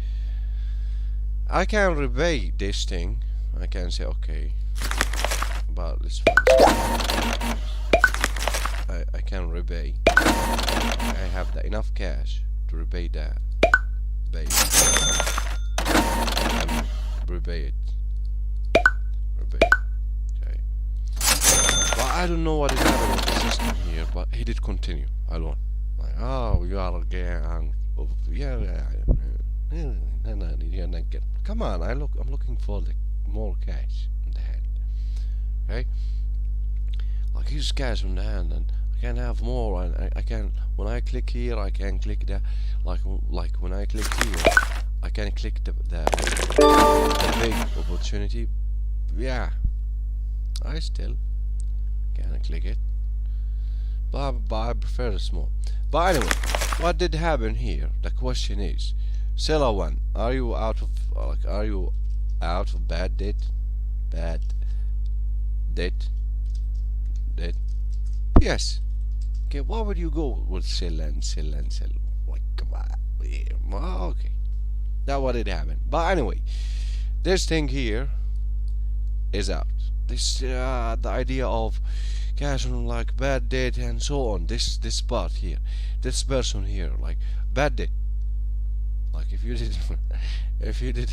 I can repay this thing. I can say okay, but let's find I can repay. I have enough cash to repay that. Repay it. Okay. But I don't know what is happening with the system here, but he did continue alone. Like, oh, you are again. Come on, I'm looking for the more cash in the hand. Okay? Like here's cash on the hand, and I can have more, and I can, when I click here, I can click that. Like when I click here, I can click the big opportunity. Yeah, I still can click it, but I prefer the small. But anyway, what did happen here? The question is, seller one, are you out of bad debt? Yes. Okay, why would you go with sell and sell? Like, come on. Yeah, okay, that what did happen. But anyway, this thing here is out. This the idea of cash on like bad debt and so on. This part here, this person here, like bad debt. Like if you did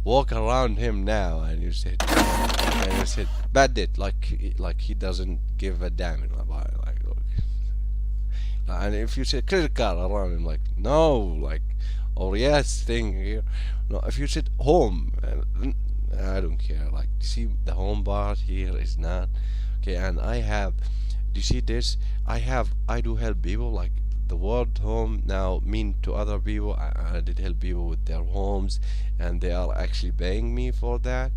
walk around him now and you said bad debt, like he doesn't give a damn about it, like look. And if you said credit card around him, like no, like or yes thing here, no. If you said home, I don't care. Like you see the home part here is not okay. And I have, do you see this? I do help people. Like the word home now mean to other people. I did help people with their homes, and they are actually paying me for that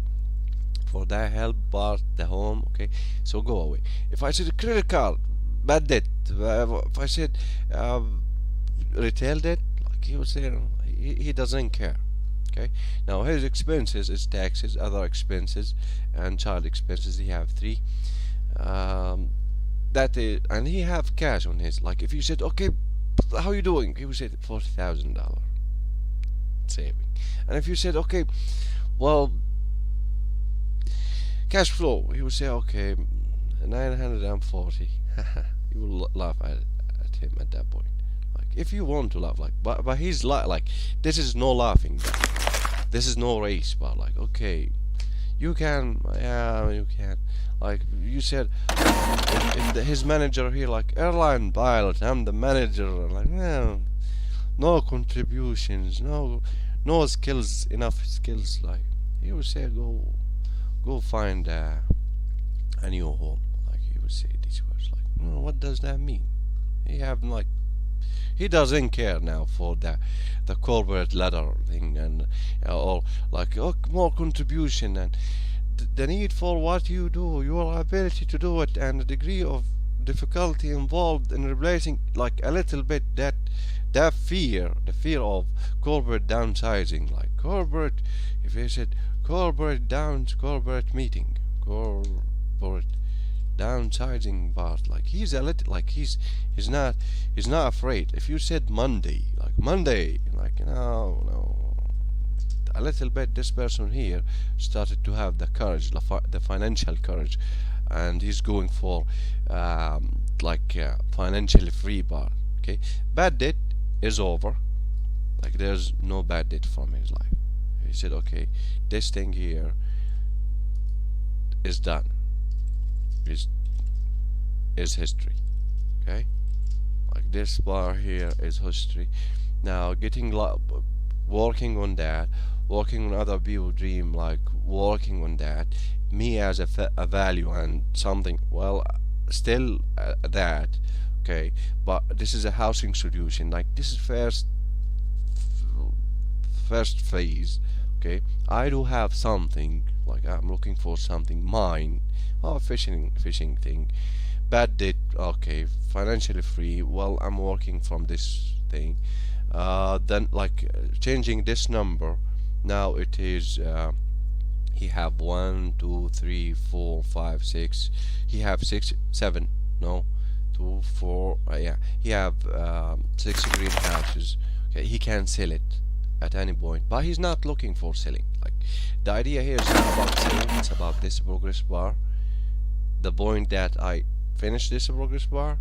help part, the home. Okay, so go away. If I said credit card, bad debt, if I said retail debt, like he would say he doesn't care. Okay, now his expenses is taxes, other expenses, and child expenses. He have 3. That is, and he have cash on his. Like if you said, okay, how you doing? He would say $40,000 saving. And if you said, okay, well, cash flow, he would say, okay, 940. You will laugh at him at that point. Like if you want to laugh, like, but he's like this is no laughing. This is no race, but like okay, you can, yeah, you can. Like you said, if his manager here, like airline pilot, I'm the manager. Like no contributions, no no skills, enough skills. Like he would say, go find a new home. Like he would say these words. Like, no, what does that mean? He have like he doesn't care now for the corporate ladder thing and or like more contribution and the need for what you do, your ability to do it, and the degree of difficulty involved in replacing like a little bit that fear, the fear of corporate downsizing, like corporate, if you said corporate meeting, corporate downsizing part, like he's a little like he's not he's not afraid. If you said Monday, like no, a little bit this person here started to have the courage, the financial courage, and he's going for financially free part. Okay, bad debt is over. Like there's no bad debt from his life. He said, okay, this thing here is done. Is is history. Okay, like this bar here is history. Now working on that, working on other people dream, like working on that, me as a value and something, well, still that, okay, but this is a housing solution, like this is first phase. Okay, I do have something, like I'm looking for something mine. Oh, fishing thing, bad debt, okay, financially free, well, I'm working from this thing. Then like changing this number, now it is he have 1 2 3 4 5 6, he have 6 7, no, 2 4, yeah, he have 6 greenhouses. Okay, he can sell it at any point, but he's not looking for selling. Like the idea here is not about selling, it's about this progress bar. The point that I finish this progress bar,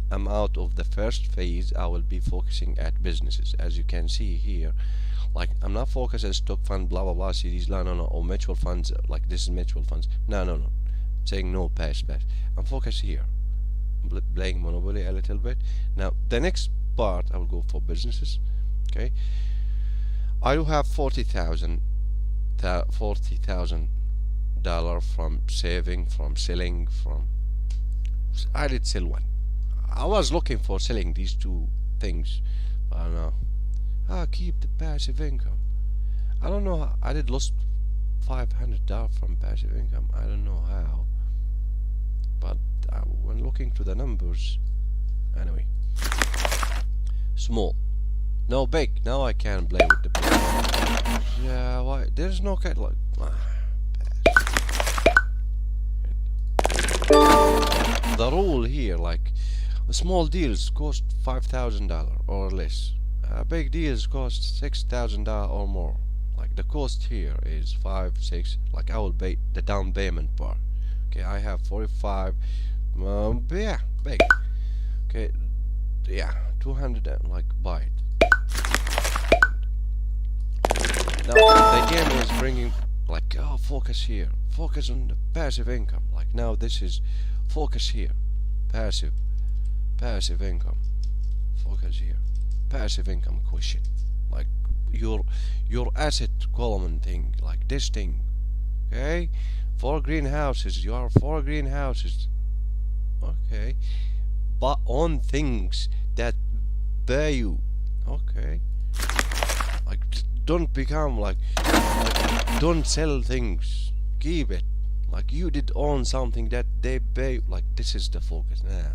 I'm out of the first phase. I will be focusing at businesses, as you can see here. Like I'm not focused on stock fund, blah blah blah, CDs, no, or mutual funds. Like this is mutual funds. No. I'm saying no, pass. I'm focused here, playing Monopoly a little bit. Now the next part, I will go for businesses. Okay, I do have 40,000 $40,000 from saving, from selling, from I did sell one. I was looking for selling these two things, but I don't know. Keep the passive income. I don't know how I did lost $500 from passive income. I don't know how, but when looking to the numbers, anyway, small. No, big. Now I can play with the big. Yeah, why? There's no cat like. The rule here, like, small deals cost $5,000 or less. Big deals cost $6,000 or more. Like the cost here is 5, 6. Like I will pay the down payment part. Okay, I have 45. Yeah, big. Okay, yeah, 200 and like buy it. Now the game is bringing like, oh, focus here, focus on the passive income. Like now this is focus here, passive income, focus here, passive income question. Like your asset column thing, like this thing. Okay, 4 greenhouses. You are 4 greenhouses. Okay, but on things that pay you. Okay, like don't become like don't sell things, keep it. Like you did own something that they pay. Like this is the focus. Okay.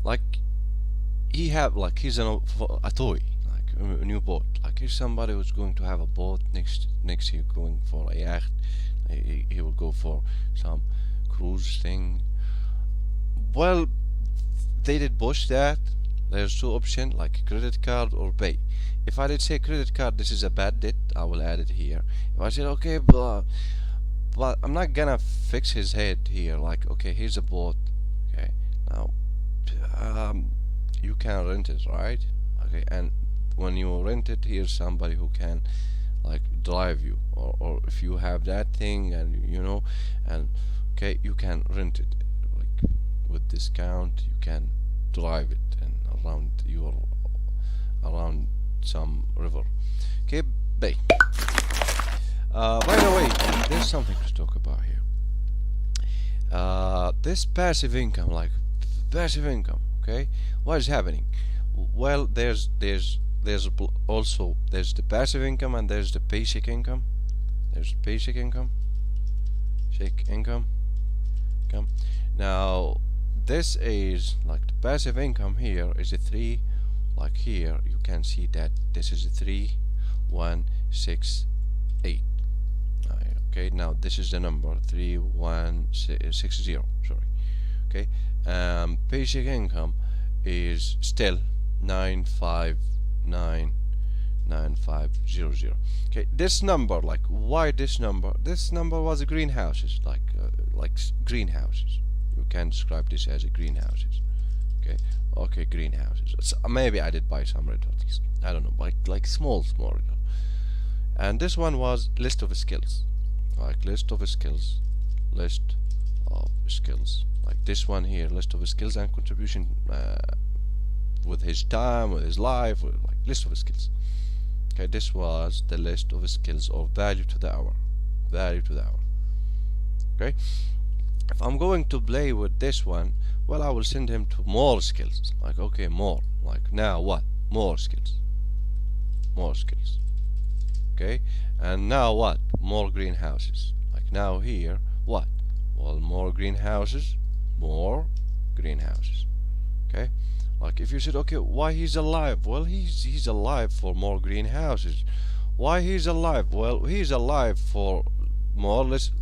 like he have like he's a toy, like a new boat. Like if somebody was going to have a boat next year, going for a yacht, he will go for some cruise thing. Well, they did push that. There's two options, like credit card or pay. If I did say credit card, this is a bad debt, I will add it here. If I said okay, but I'm not gonna fix his head here. Like okay, here's a boat. Okay, now you can rent it, right? Okay, and when you rent it, here's somebody who can like drive you, or if you have that thing and you know, and okay, you can rent it like with discount. You can drive it and around some river. Okay, bay. By the way, there's something to talk about here. This passive income, like passive income. Okay, what is happening? Well, also there's the passive income and there's the basic income. There's basic income, basic income. Now this is like the passive income. Here is a 3. Like here you can see that this is a 3168. Okay, now this is the number 3160. Sorry. Okay, basic income is still 9599500. Okay, this number, like why this number? This number was greenhouses, like greenhouses. You can describe this as a greenhouses. Okay, greenhouses. So maybe I did buy some red hotties. I don't know, like small. And this one was list of skills, like list of skills. Like this one here, list of skills and contribution with his time, with his life, like list of skills. Okay, this was the list of skills or value to the hour. Okay, if I'm going to play with this one, well, I will send him to more skills. Like okay, more. Like now what? More skills. Okay, and now what? More greenhouses. Like now here, what? Well, more greenhouses. Okay, like if you said okay, why he's alive? Well, he's alive for more greenhouses. Why he's alive? Well, he's alive for more list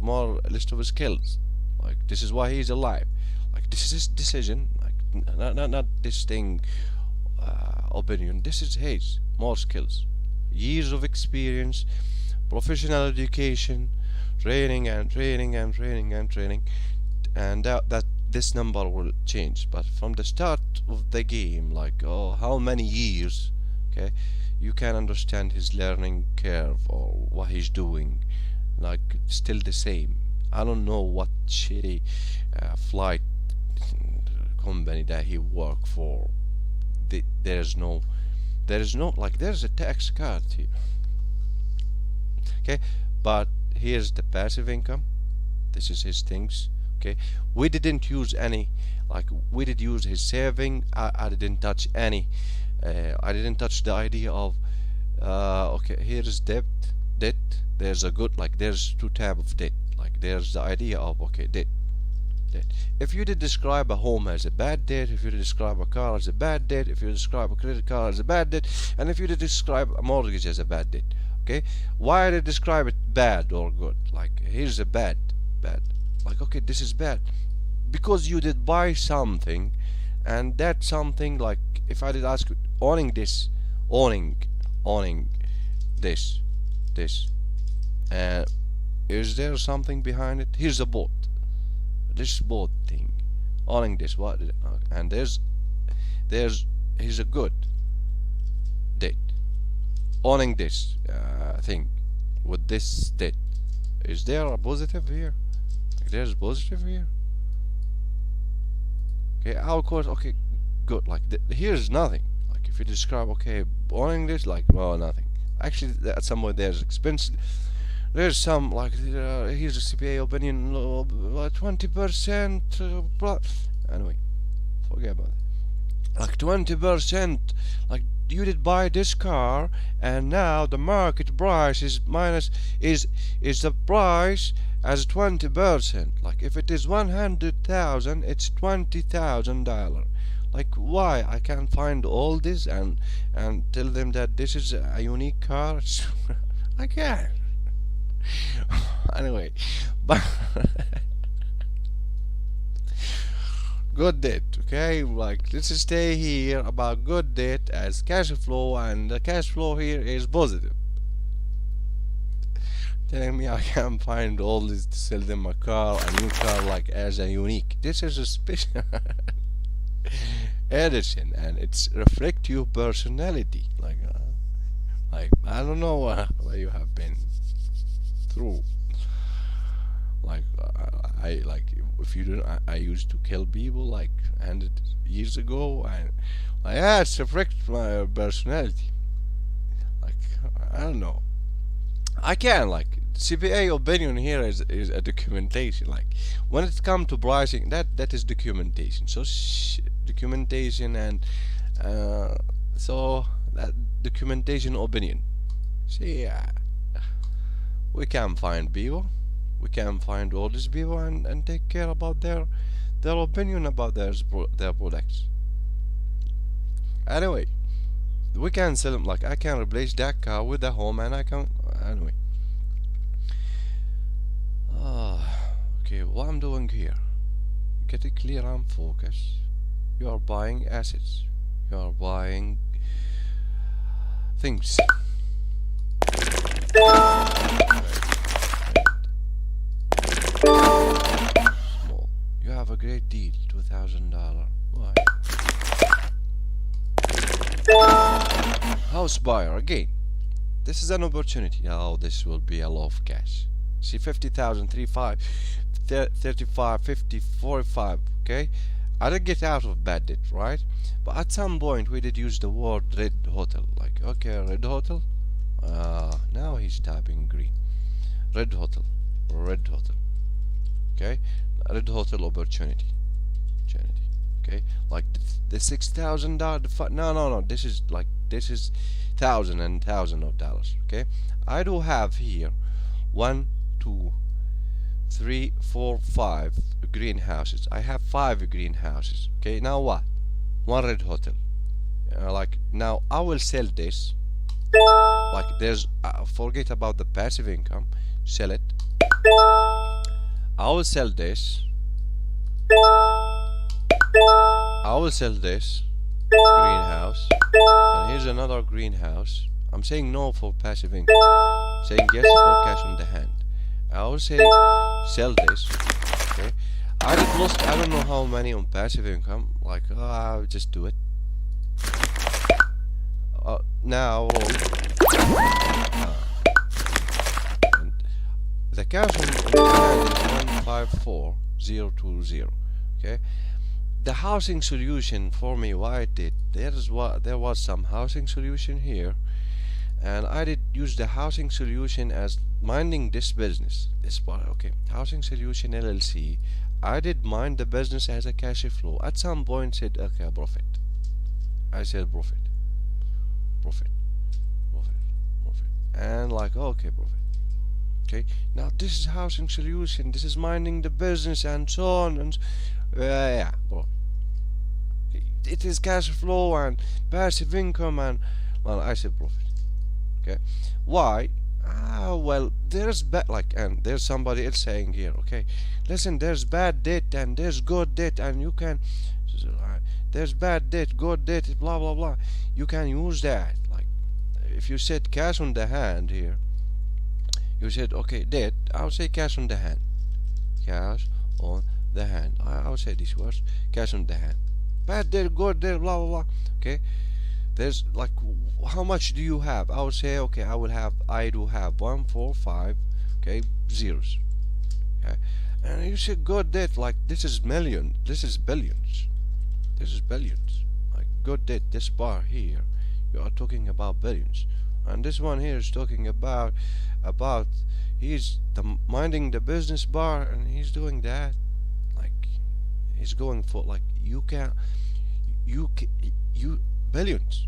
of skills. Like this is why he's alive. Like this is his decision. Like not this thing opinion. This is his more skills, years of experience, professional education, training, and that this number will change. But from the start of the game, like how many years, okay, you can understand his learning curve or what he's doing. Like still the same. I don't know what shitty flight company that he work for. There's no like there's a tax card here. Okay, but here's the passive income. This is his things. Okay, we didn't use any, like we did use his saving. I didn't touch any. I didn't touch the idea of okay, here's debt. There's a good, like there's two tab of debt. Like there's the idea of okay, debt. If you did describe a home as a bad debt, if you did describe a car as a bad debt, if you describe a credit card as a bad debt, and if you did describe a mortgage as a bad debt, okay, why did describe it bad or good? Like here's a bad. Like okay, this is bad because you did buy something, and that something, like if I did ask you owning this, is there something behind it? Here's a boat. This boat thing, owning this, what? And here's a good debt. Owning this thing with this debt, is there a positive here? Like there's positive here. Okay, I'll quote. Okay, good. Like here's nothing. Like if you describe okay, owning this, like well, nothing. Actually, at some point there's expense. There's some like here's a CPA opinion 20%. Anyway, forget about it. Like 20%. Like you did buy this car, and now the market price is the price as 20%. Like if it is 100,000, it's $20,000. Like, why I can't find all this and tell them that this is a unique car? I can't. Anyway, but good debt, okay? Like, let's stay here about good debt as cash flow, and the cash flow here is positive. Telling me I can find all this to sell them a car, a new car, like as a unique. This is a special edition, and it's reflect your personality. Like I don't know what you have been through. Like I like if you don't, I used to kill people like 100 years ago, and like, yeah, it's reflect my personality. Like I don't know. I can like CPA opinion here is a documentation. Like when it comes to pricing, that is documentation. So documentation and so that documentation opinion. See, we can find people, we can find all these people and take care about their opinion about their products. Anyway, we can sell them. Like I can replace that car with a home, and I can anyway. Okay, what I'm doing here, get it clear and focus. You are buying assets, you are buying things. Small. You have a great deal, $2,000. Why? House buyer again. This is an opportunity. Oh, this will be a lot of cash. See, 50,000, 35, 35, 50, 45. Okay, I did get out of bad debt, right? But at some point we did use the word red hotel. Like, okay, red hotel. Now he's typing green. Red hotel, red hotel. Okay, red hotel opportunity. Okay, like the $6,000. No. This is thousand and thousand of dollars. Okay, I do have here 1, 2, 3, 4, 5 greenhouses. I have 5 greenhouses. Okay, now what? One red hotel. Like now I will sell this. Like there's forget about the passive income. Sell it. I will sell this. I will sell this greenhouse. And here's another greenhouse. I'm saying no for passive income. Saying yes for cash on the hand. I will say sell this. Okay. I did lost I don't know how many on passive income. Like I'll just do it. Now roll. And the cash on the hand is 154020. Okay. The housing solution for me, why I did there was some housing solution here, and I did use the housing solution as minding this business. This part, okay, housing solution LLC. I did mind the business as a cash flow. At some point said okay, profit. I said profit, and like okay, profit. Okay, now this is housing solution. This is minding the business and so on and yeah, bro. It is cash flow and passive income and well, I said profit. Okay, why? Well, there's and there's somebody else saying here. Okay, listen, there's bad debt and there's good debt, and you can there's bad debt, good debt, blah blah blah. You can use that. Like if you said cash on the hand here, you said okay, debt. I would say cash on the hand. Cash on the hand. I would say these words. Cash on the hand. Bad debt, good debt, blah blah blah. Okay. There's like how much do you have? I would say okay, I do have 1, 4, 5 okay zeros. Okay. And you say good debt, like this is million, this is billions. This is billions. Like good debt, this bar here, you are talking about billions. And this one here is talking about he's minding the business bar, and he's doing that. Like he's going for like you billions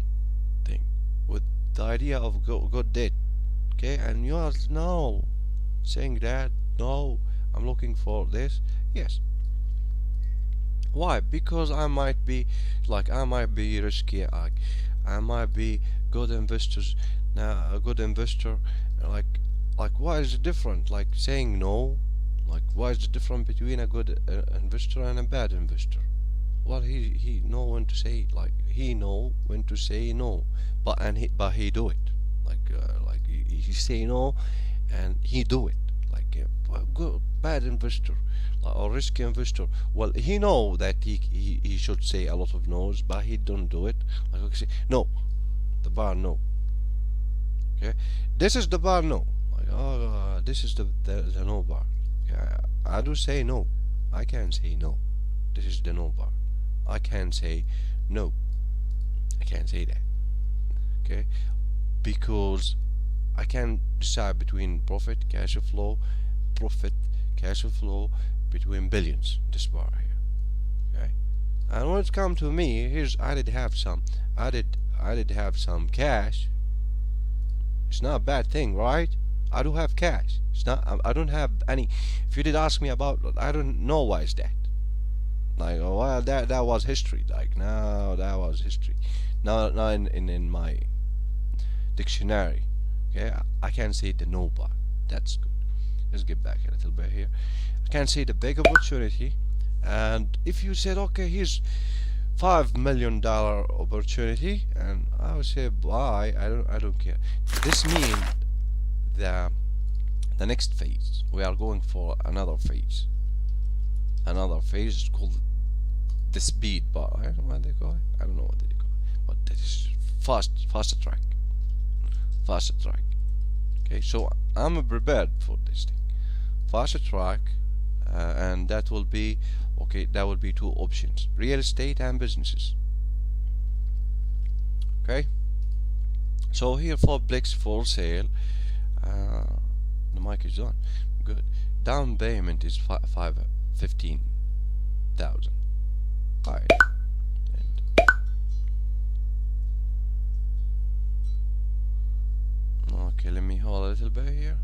thing with the idea of good debt. Okay, and you are no saying that no, I'm looking for this. Yes, Why? Because I might be risky. I might be good investors. Now a good investor, like why is it different? Like saying no, like why is it different between a good investor and a bad investor? Well, he know when to say, like he know when to say no, but he do it. He say no, and he do it. Good bad investor, or risky investor. Well, he know that he should say a lot of no's, but he don't do it. Like okay, say, no, the bar no. Okay, this is the bar no. Like this is the no bar. Yeah, I do say no. I can say no. This is the no bar. I can say no. I can't say that. Okay, because I can decide between profit, cash flow between billions. This bar here. Okay, and when it come to me, here's I did have some cash. It's not a bad thing, right? I do have cash. It's not. I don't have any. If you did ask me about, I don't know why is that. Like, oh, well, that was history. Like, no, that was history. Now in my dictionary, okay, I can say the no bar. That's good. Let's get back a little bit here. I can say the big opportunity, and if you said, okay, here's $5 million opportunity, and I would say buy. I don't care. This means the the next phase. We are going for another phase. Another phase is called the speed bar. I don't know what they call it. I don't know what they call it, but that is faster track. Faster track. Okay, so I'm prepared for this thing. Faster track, and that will be okay. That will be two options: real estate and businesses. Okay. So here for Blix for sale, the mic is on. Good. Down payment is 15,000. Alright. Okay, let me hold a little bit here.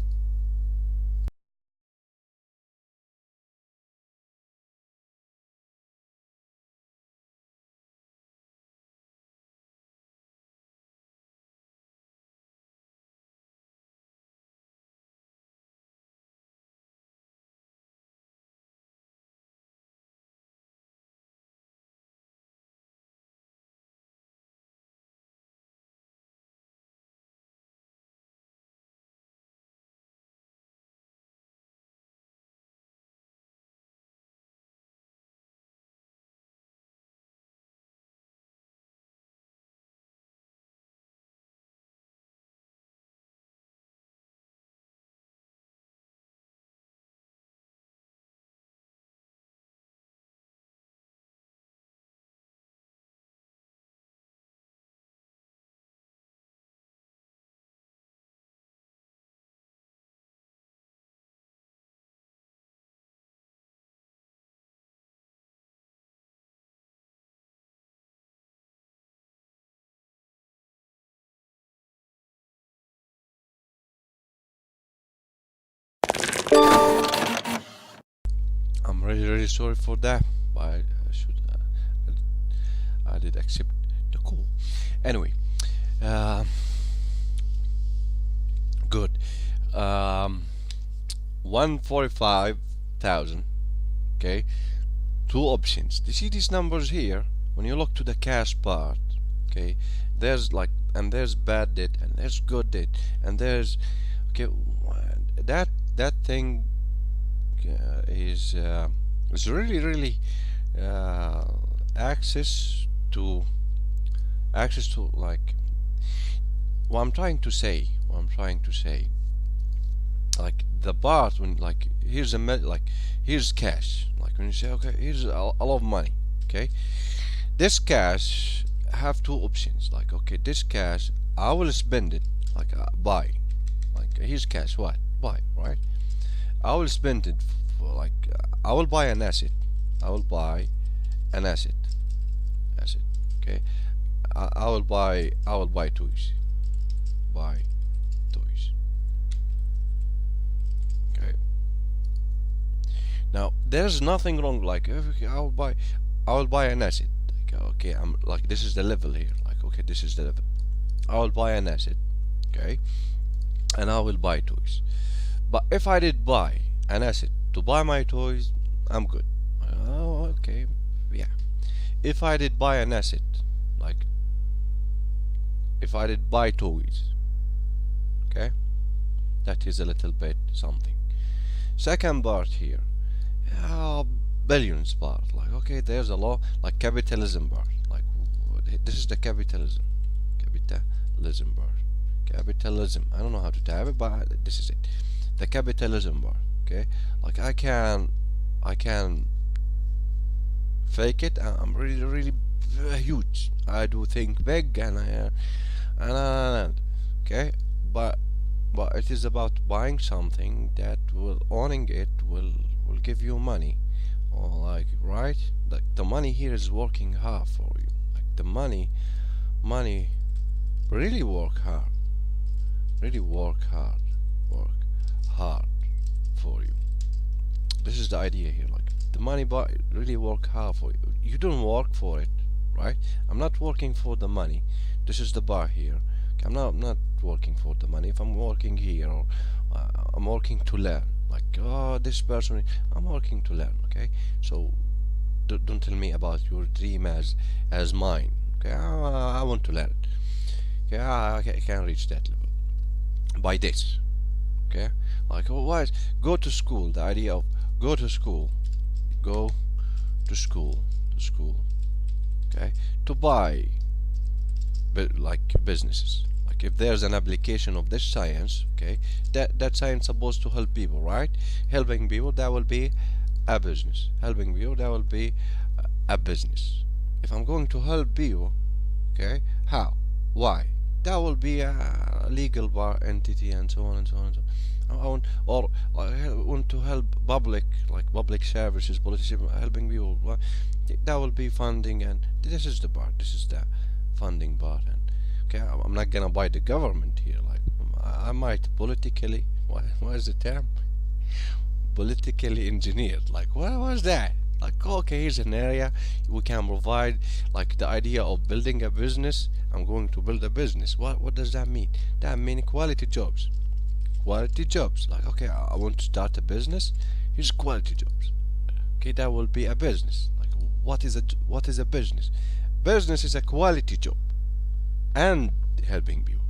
I'm really sorry for that, but I did accept the call. Anyway, uh, good. 145,000. Okay, two options. You see these numbers here? When you look to the cash part, okay, there's bad debt and there's good debt and there's okay. That thing is really uh, access to like what I'm trying to say, like the part when like here's cash, like when you say okay, here's a lot of money. Okay, this cash have two options, like okay, this cash I will spend it, like buy, like here's cash, what buy, right? I will spend it for like I will buy an asset. I will buy an asset. Asset. Okay. I will buy toys. Buy toys. Okay. Now there's nothing wrong. Like I will buy. I will buy an asset. Like, okay, I'm like, this is the level here. Like, okay, this is the level. I will buy an asset, okay, and I will buy toys. But if I did buy an asset to buy my toys, I'm good. Oh, okay, yeah. If I did buy an asset, like, if I did buy toys, okay, that is a little bit something. Second part here, billions part. Like, okay, there's a law, like capitalism part. Like, this is the capitalism part. Capitalism. I don't know how to type it, but this is it. The capitalism part. Okay, like I can fake it. I'm really huge. I do think big, and okay, but it is about buying something that will owning it will give you money, or like, right? Like the money here is working hard for you. Like the money really work hard, work hard for you. This is the idea here. Like the money really work hard for you. You don't work for it, right? I'm not working for the money. This is the bar here. I'm not working for the money. If I'm working here, or I'm working to learn. Like, oh, this person, I'm working to learn. Okay, so don't tell me about your dream as mine. Okay, I want to learn. Okay, I can reach that level by this. Okay, like, oh, why go to school? The idea of go to school. Okay, to buy like businesses. Like if there's an application of this science, okay, that science supposed to help people, right? Helping people, that will be a business. Helping people, that will be a business. If I'm going to help people, okay, how, why, that will be a legal bar entity, and so on and so on and so on. I want to help public, like public services, politicians, helping people. That will be funding, and this is the part. This is the funding part. And okay, I'm not gonna buy the government here. Like I might politically. What is the term? Politically engineered. Like what was that? Like, okay, here's an area we can provide, like the idea of building a business. I'm going to build a business. What does that mean? That means quality jobs. Quality jobs. Like, okay, I want to start a business. Here's quality jobs. Okay, that will be a business. Like, what is a business? Business is a quality job and helping people.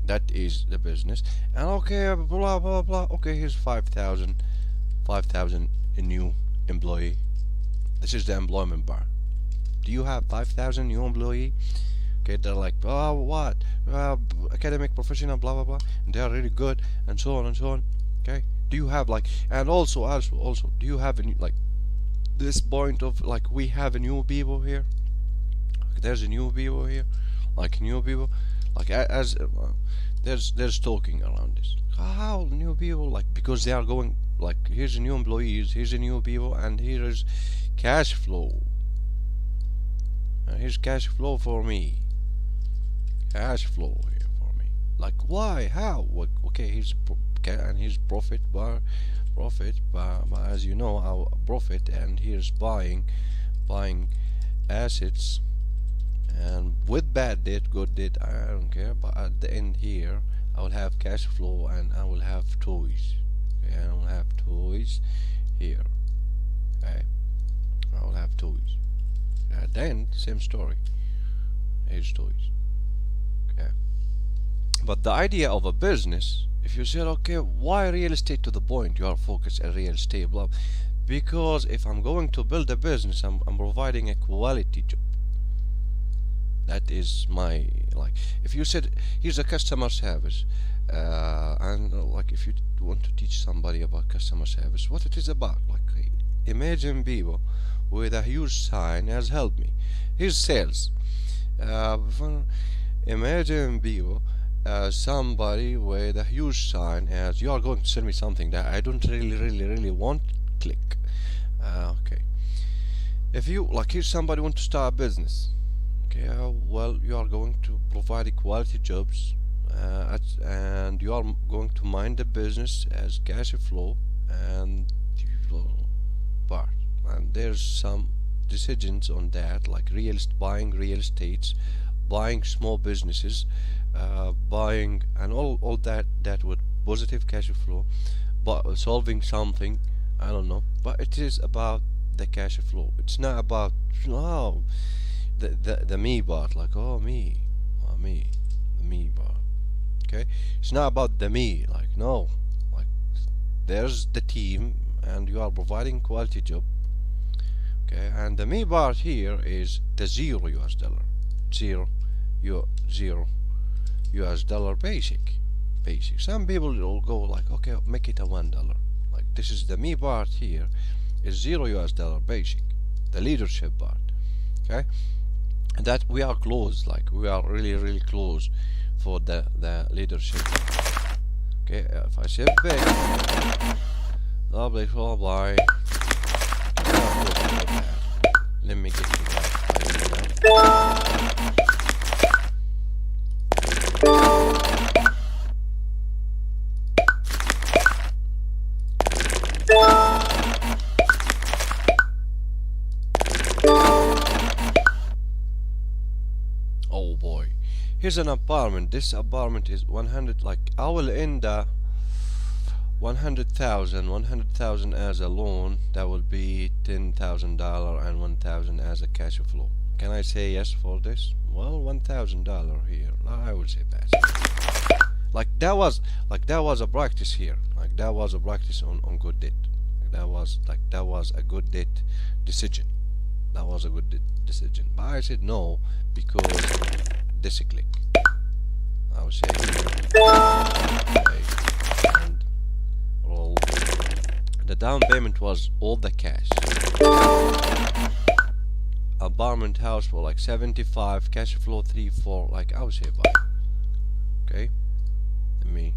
That is the business. And okay, blah blah blah. Okay, here's 5,000 new employee. This is the employment bar. Do you have 5,000 new employee? Okay, they're like, oh, what? Academic, professional, blah blah blah. And they are really good, and so on and so on. Okay, do you have like, and also, do you have any like this point of like we have a new people here? There's a new people here, like new people, like as there's talking around this. How new people? Like because they are going like here's a new employees, here's a new people, and here is cash flow. Here's cash flow for me. Cash flow here for me. Like why? How? What? Okay, here's and here's profit bar, but as you know, our profit, and here's buying assets, and with bad debt, good debt, I don't care. But at the end here, I will have cash flow, and I will have toys. Okay, I will have toys here. Okay, I will have toys. At the end, same story. Here's toys. Okay, but the idea of a business, if you said, okay, why real estate to the point? You are focused on real estate, blah. Because if I'm going to build a business, I'm providing a quality job. That is my, like, if you said here's a customer service, and like if you want to teach somebody about customer service, what it is about, like imagine people with a huge sign as help me. Here's sales. Imagine people somebody with a huge sign as you are going to sell me something that I don't really want. Click. Okay. If you like, here's somebody want to start a business. Okay, well, you are going to provide quality jobs, and you are going to mind the business as cash flow and part. And there's some decisions on that, like buying real estates, buying small businesses, buying and all that with positive cash flow, but solving something, I don't know. But it is about the cash flow. It's not about, oh, the me part, like, oh, me, the me part. Okay, it's not about the me, like, no, like, there's the team and you are providing quality job. Okay, and the me part here is the $0 zero US dollar basic. Some people will go like, okay, make it a $1. Like, this is the me part here is $0 basic, the leadership part. Okay, and that we are close, like we are really close for the leadership part. Okay, if I say big, lovely followed by, let me get to that. Oh boy, here's an apartment. This apartment is 100, like I will end 100,000 as a loan. That will be $10,000 and 1,000 as a cash flow. Can I say yes for this? Well, $1,000 here. I would say pass. Like that was a practice here. Like that was a practice on good debt. That was a good debt decision. That was a good decision. But I said no because this click. I would say here. Okay, and roll. The down payment was all the cash. Apartment house for like 75, cash flow 3-4. Like I would say buy. Okay, let me.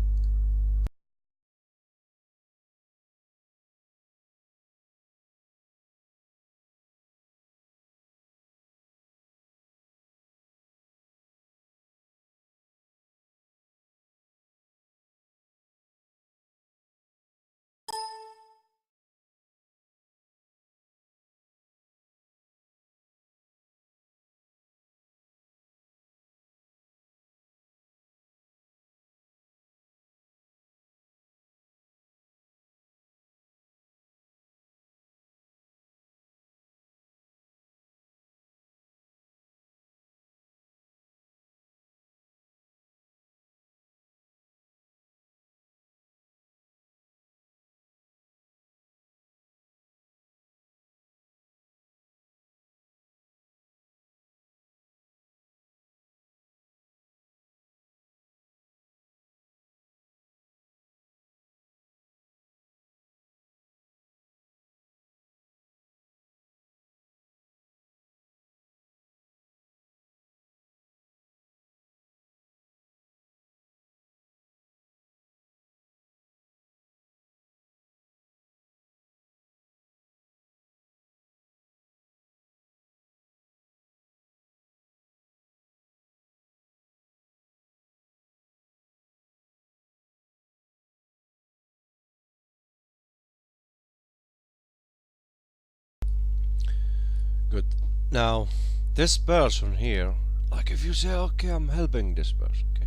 Good. Now, this person here, like if you say, okay, I'm helping this person, okay,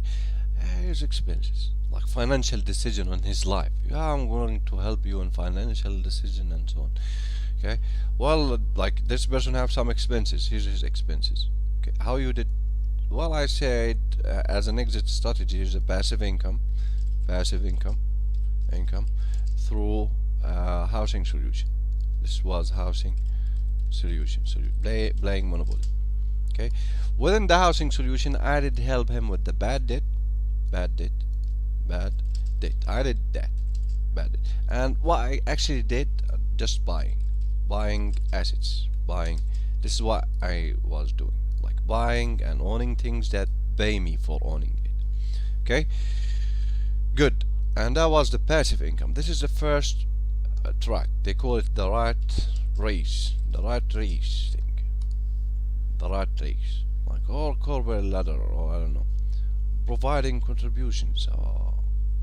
his expenses, like financial decision on his life. Yeah, I'm going to help you in financial decision and so on. Okay. Well, like this person have some expenses. Here's his expenses. Okay. How you did? Well, I said as an exit strategy, here's a passive income through housing solution. This was housing solution, so playing monopoly. Okay, within the housing solution I did help him with the bad debt. I did that bad debt, and what I actually did, just buying assets, this is what I was doing, like buying and owning things that pay me for owning it. Okay, good. And that was the passive income. This is the first track. They call it the rat race thing, the rat race, like, or corporate ladder, or I don't know, providing contributions,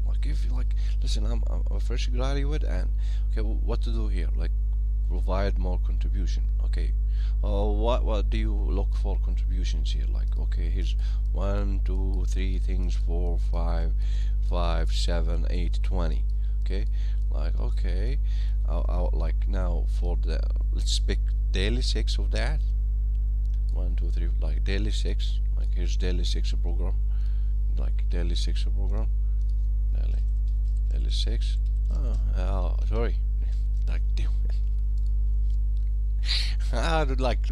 like if you like, listen, I'm a fresh graduate, and okay, what to do here? Like provide more contribution. okay, what do you look for contributions here? Like, okay, here's 1 2 3 things, 4 5 5 7 8 20. Okay, like, okay, I'll like now for the, let's pick daily 6 of that. 1 2 3, like daily 6, like here's daily 6 program, like daily 6 program, daily 6. Sorry, like I would like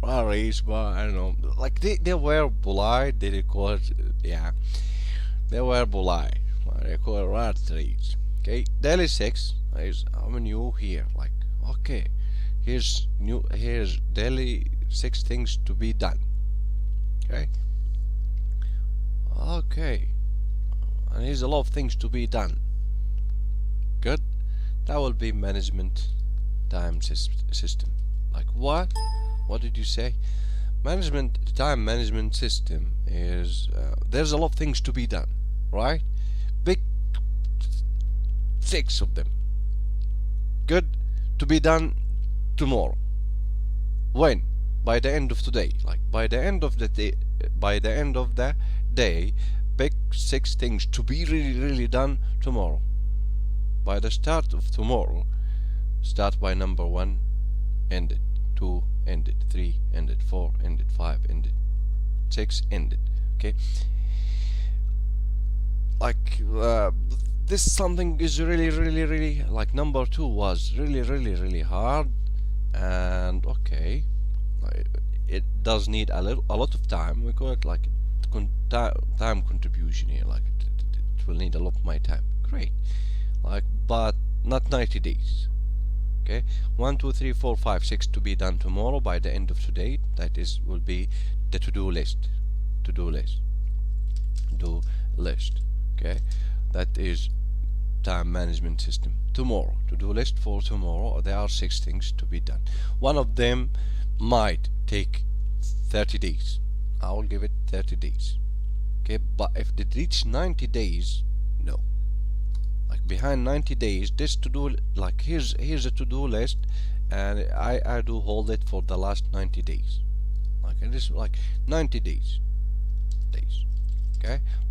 race, but I don't know, like they were polite, they record, yeah, they were polite, they call rat race. Okay, daily 6 is how many new here, like, okay, here's daily 6 things to be done. Okay, okay, and here's a lot of things to be done. Good, that will be management time system. Like, what did you say? Management time management system is there's a lot of things to be done, right? Big 6 of them. Good, to be done tomorrow. When? By the end of today. Like, by the end of the day, pick 6 things to be really done tomorrow. By the start of tomorrow, start by number 1, end it. 2, end it. 3, end it. 4, end it. 5, end it. 6, end it. Okay, like this something is really, like number 2 was really hard, and okay, it does need a lot of time. We call it like time contribution here, like it will need a lot of my time. Great, like, but not 90 days. Okay, 1 2 3 4 5 6 to be done tomorrow by the end of today. That is, will be the to-do list. Okay, that is time management system. Tomorrow, to-do list for tomorrow, there are 6 things to be done. One of them might take 30 days. I will give it 30 days. Okay, but if it reach 90 days, no. Like, behind 90 days, this to-do, like, here's a to-do list, and I do hold it for the last 90 days. Like, it is like 90 days.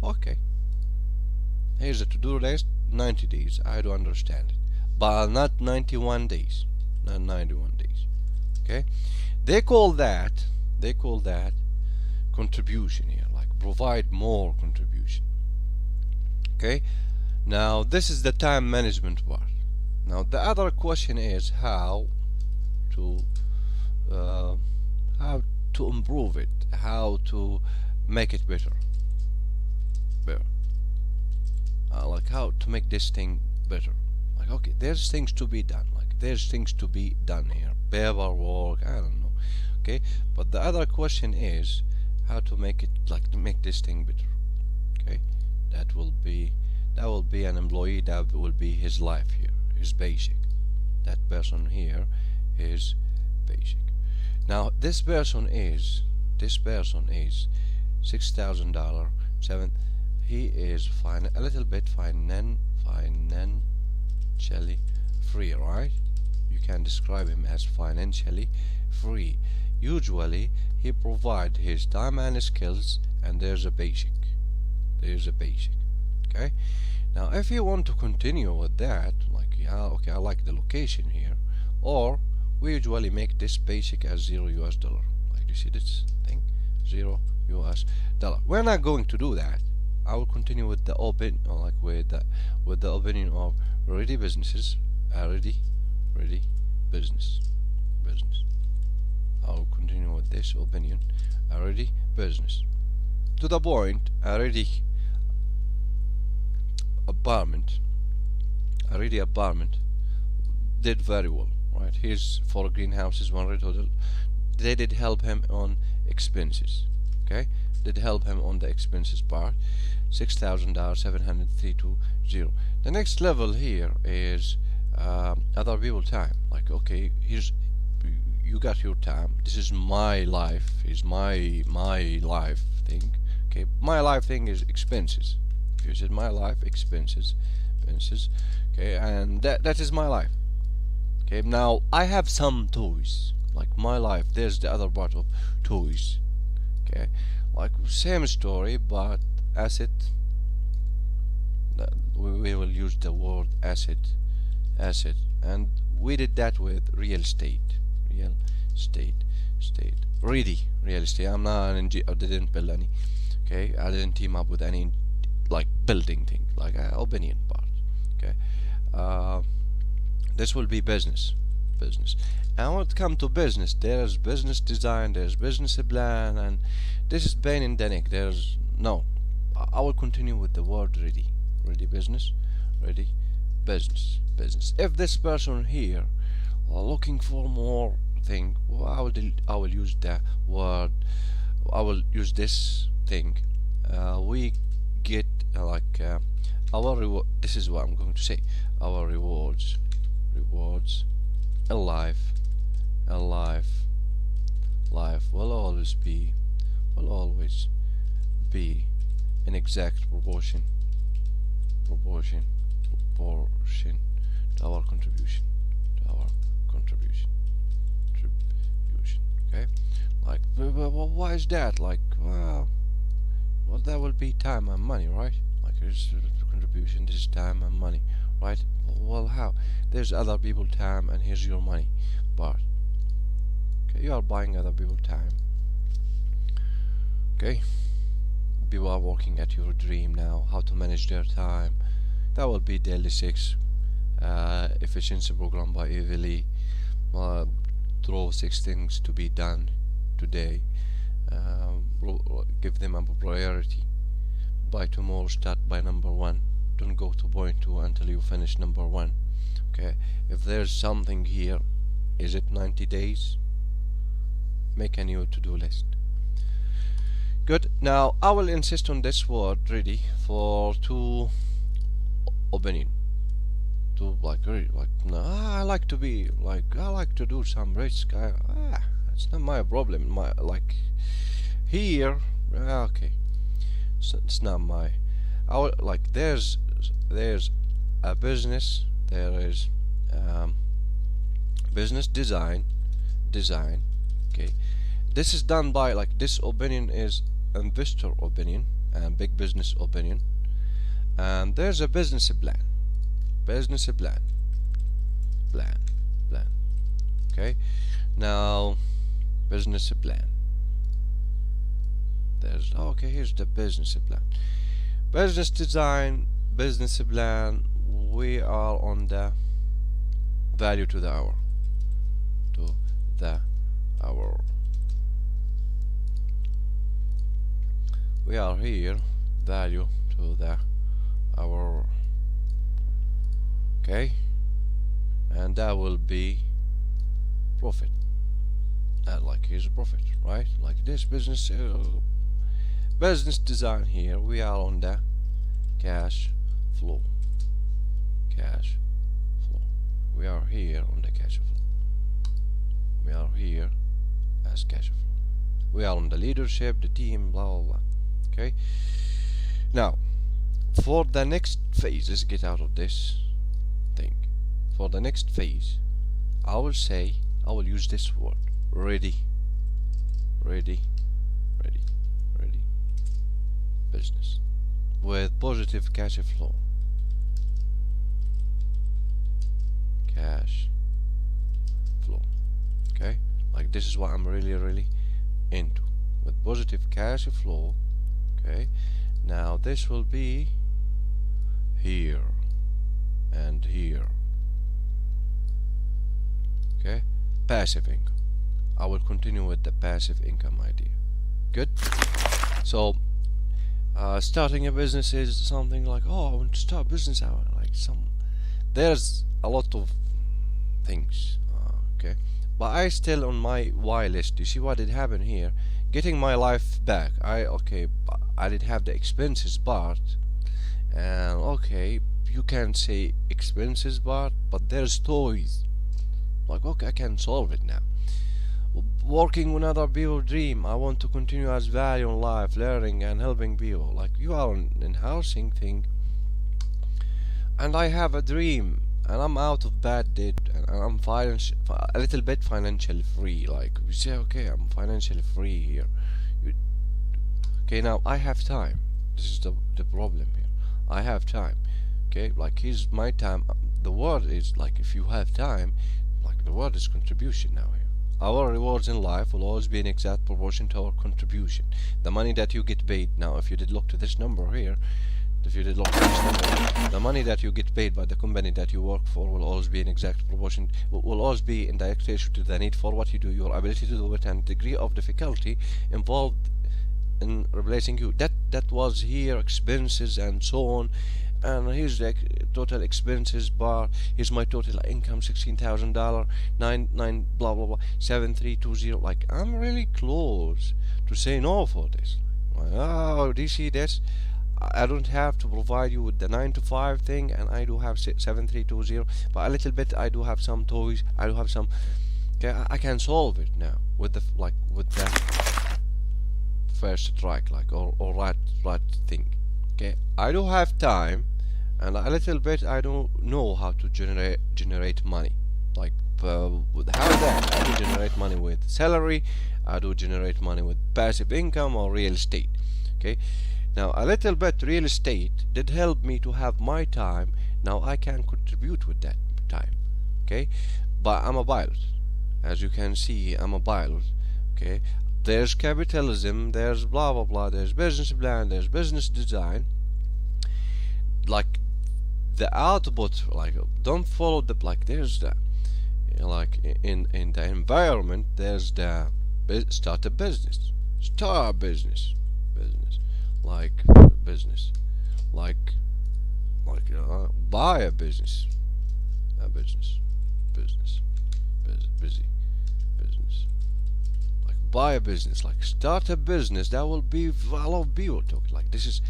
Okay, here's a to-do list, 90 days. I do understand it, but not 91 days. Not 91 days. Okay, they call that contribution here, like provide more contribution. Okay, now this is the time management part. Now the other question is how to improve it, how to make it better. Like, how to make this thing better. Like, okay, there's things to be done. Like, there's things to be done here. Paperwork, I don't know. Okay, but the other question is how to make it, like, to make this thing better. Okay, that will be an employee. That will be his life here, his basic. That person here is basic. Now this person is $6,000, he is a little bit financially free, right? You can describe him as financially free. Usually he provides his time and skills, and there's a basic. Okay, now if you want to continue with that, like, yeah, okay, I like the location here, or we usually make this basic as $0. Like, you see this thing, $0. We're not going to do that. I will continue with the with the opinion of ready businesses. Ready business. I will continue with this opinion. Ready business. To the point, ready apartment did very well, right? Here's 4 greenhouses, 1 red hotel. They did help him on expenses. Okay, did help him on the expenses part. $6,000, 70320. The next level here is other people time. Like, okay, you got your time. This is my life. Is my life thing. Okay, my life thing is expenses. If you said my life expenses. Okay, and that is my life. Okay, now I have some toys, like my life. There's the other part of toys. Okay, like same story, but asset. We will use the word asset, and we did that with real estate, real estate. I'm not an engineer. I didn't build any. Okay, I didn't team up with any like building thing, like opinion part. Okay, this will be business. And when it comes to business, there's business design, there's business plan, and this is pain in the neck. There's no. I will continue with the word ready business, If this person here are looking for more thing, well, I will use the word. I will use this thing. We get our reward. This is what I'm going to say. Our rewards in life will always be in exact proportion to our contribution. Okay, like why is that? Like, well, that will be time and money, right? Like, here's contribution, this is time and money, right? Well, how? There's other people time, and here's your money, but okay, you are buying other people time. Okay, people are working at your dream now, how to manage their time. That will be daily 6 efficiency program by Evely. Draw 6 things to be done today. Give them a priority. By tomorrow, start by number 1. Don't go to point 2 until you finish number 1. Okay, if there's something here, is it 90 days? Make a new to-do list. Good. Now I will insist on this word ready for 2 opinion. To no, I like to be I like to do some risk. It's not my problem. Here, okay, so it's not my. There's a business. There is business design. Okay, this is done by this opinion is investor opinion and big business opinion, and there's a business plan. Okay, now business plan. There's here's the business plan. Business design, business plan. We are on the value to the hour. We are here value to the hour. Okay, and that will be profit. Here's a profit, right? Like this business design here. We are on the cash flow. We are here on the cash flow. We are here as cash flow. We are on the leadership, the team, blah blah blah. Okay. Now, for the next phase, let's get out of this thing. For the next phase, I will use this word ready business with positive cash flow. Okay, this is what I'm really into, with positive cash flow. Okay, now this will be here and here. Okay, passive income. I will continue with the passive income idea. Good. So starting a business is something like, oh, I want to start a business. There's a lot of things. Okay, but I still on my why list. You see what did happen here? Getting my life back. I did have the expenses part, and okay, you can say expenses part, but there's toys. Okay, I can solve it now. Working with other people dream. I want to continue as value in life, learning and helping people. You are in housing thing, and I have a dream and I'm out of bad debt, and I'm a little bit financially free. Like you say, okay, I'm financially free here. You, okay, now I have time. This is the problem here. I have time. Okay, like here's my time. The word is like, if you have time, like the word is contribution now here. Our rewards in life will always be in exact proportion to our contribution. The money that you get paid now, if you did look to this number here, if you did look at this number, the money that you get paid by the company that you work for will always be in exact proportion, will always be in direct ratio to the need for what you do, your ability to do it, and degree of difficulty involved in replacing you. That was here expenses and so on, and here's the total expenses bar. Here's my total income, $16,000, nine blah blah blah 7320. Like I'm really close to say no for this. Like, oh, do you see this? I don't have to provide you with the 9 to 5 thing, and I do have 7320, but a little bit I do have some toys, I do have some. Okay, I can solve it now with the with the first track, like or right thing. Okay, I do have time, and a little bit I don't know how to generate money. Like how that I do generate money with salary, I do generate money with passive income or real estate. Okay, now a little bit real estate did help me to have my time. Now I can contribute with that time. Okay, but I'm a pilot, as you can see. I'm a pilot. Okay, there's capitalism, there's blah blah blah, there's business plan, there's business design. Like the output, like don't follow the, like there's the, like in the environment, there's the start a business, like business, like buy a business, busy business, like buy a business, like start a business. That will be a lot of people talking. Like this is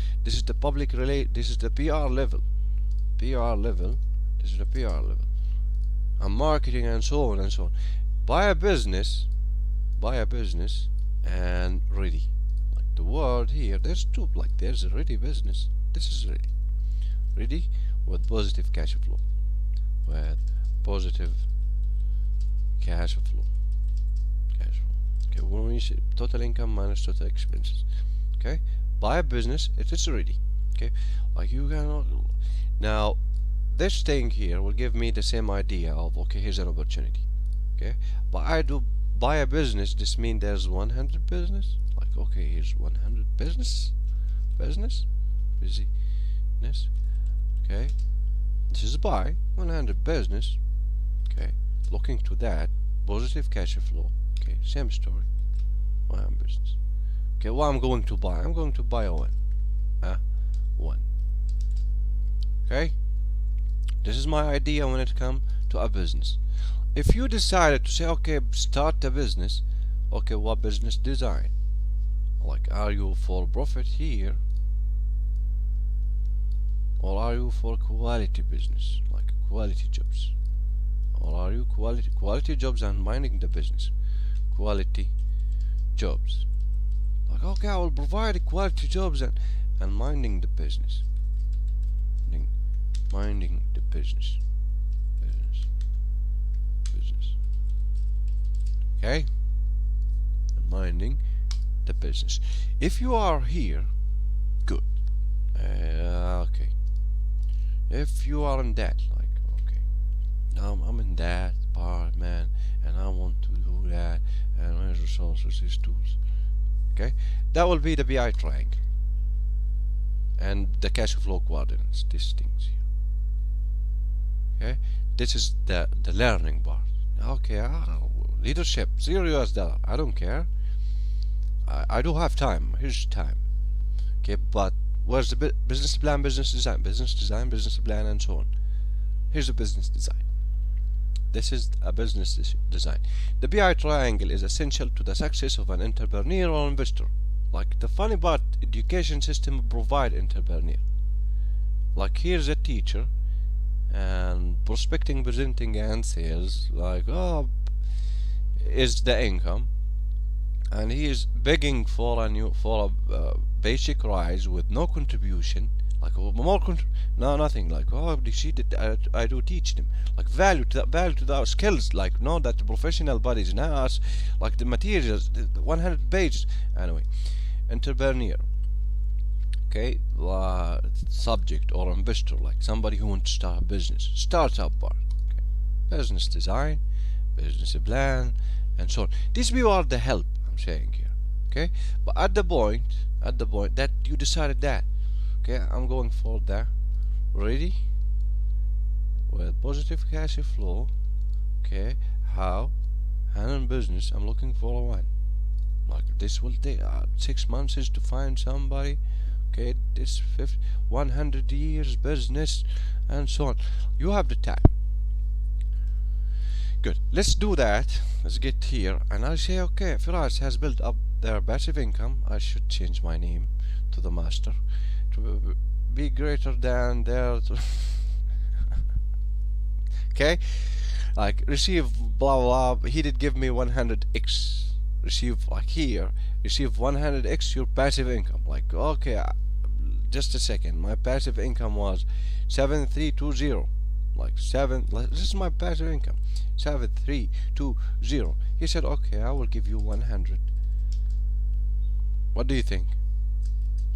the public relate, this is the PR level, this is the PR level, and marketing and so on and so on. Buy a business and ready. Like the word here, there's two, like there's a ready business. This is ready with positive cash flow, okay, when we say total income minus total expenses. Okay, buy a business, it is ready. Okay, like you cannot. Now this thing here will give me the same idea of, okay, here's an opportunity. Okay, but I do buy a business, this means there's 100 business. Like, okay, here's 100 business. Okay, this is buy 100 business. Okay, looking to that positive cash flow. Okay, same story. One business. Okay, what I'm going to buy? I'm going to buy one. Okay, this is my idea when it comes to a business. If you decided to say, okay, start a business, okay, what business design? Like, are you for profit here, or are you for quality business, like quality jobs, or are you quality jobs and minding the business? Quality jobs. Like, okay, I will provide quality jobs and minding the business. Minding the business. Okay, minding the business. If you are here, good. Okay. If you are in that, like, okay, now I'm in that part, man, and I want to do that, and my resources, these tools. Okay, that will be the BI triangle and the cash flow quadrants. These things here. Okay, this is the learning part. Okay, leadership, $0 I don't care. I do have time. Here's time. Okay, but where's the business plan, business design, business plan, and so on? Here's the business design. This is a business design. The BI triangle is essential to the success of an entrepreneur or investor. Like, the funny part, education system provide entrepreneur. Like, here's a teacher, and prospecting, presenting, and sales, like, oh, is the income, and he is begging for a basic rise with no contribution. Like more no, nothing. Like, oh, she did. I do teach them. Like value to the skills. Like, no, that the professional bodies now, like the materials, the 100 pages. Anyway, entrepreneur. Okay, subject or investor, like somebody who wants to start a business, startup part. Okay. Business design, business plan, and so on. These people are the help I'm saying here. Okay, but at the point that you decided that, okay, I'm going for that. Ready? Well, positive cash flow. Okay, how? Handle business. I'm looking for a one. Like this will take 6 months is to find somebody. Okay, this 100 years business and so on. You have the time. Good. Let's do that. Let's get here, and I say, okay, Feras has built up their passive income. I should change my name to the master to be greater than their. Okay, like receive blah blah. He did give me 100x. Receive like here. Receive 100x your passive income. Like, okay, just a second. My passive income was 7320. Like this is my passive income. 7320. He said, okay, I will give you 100. What do you think?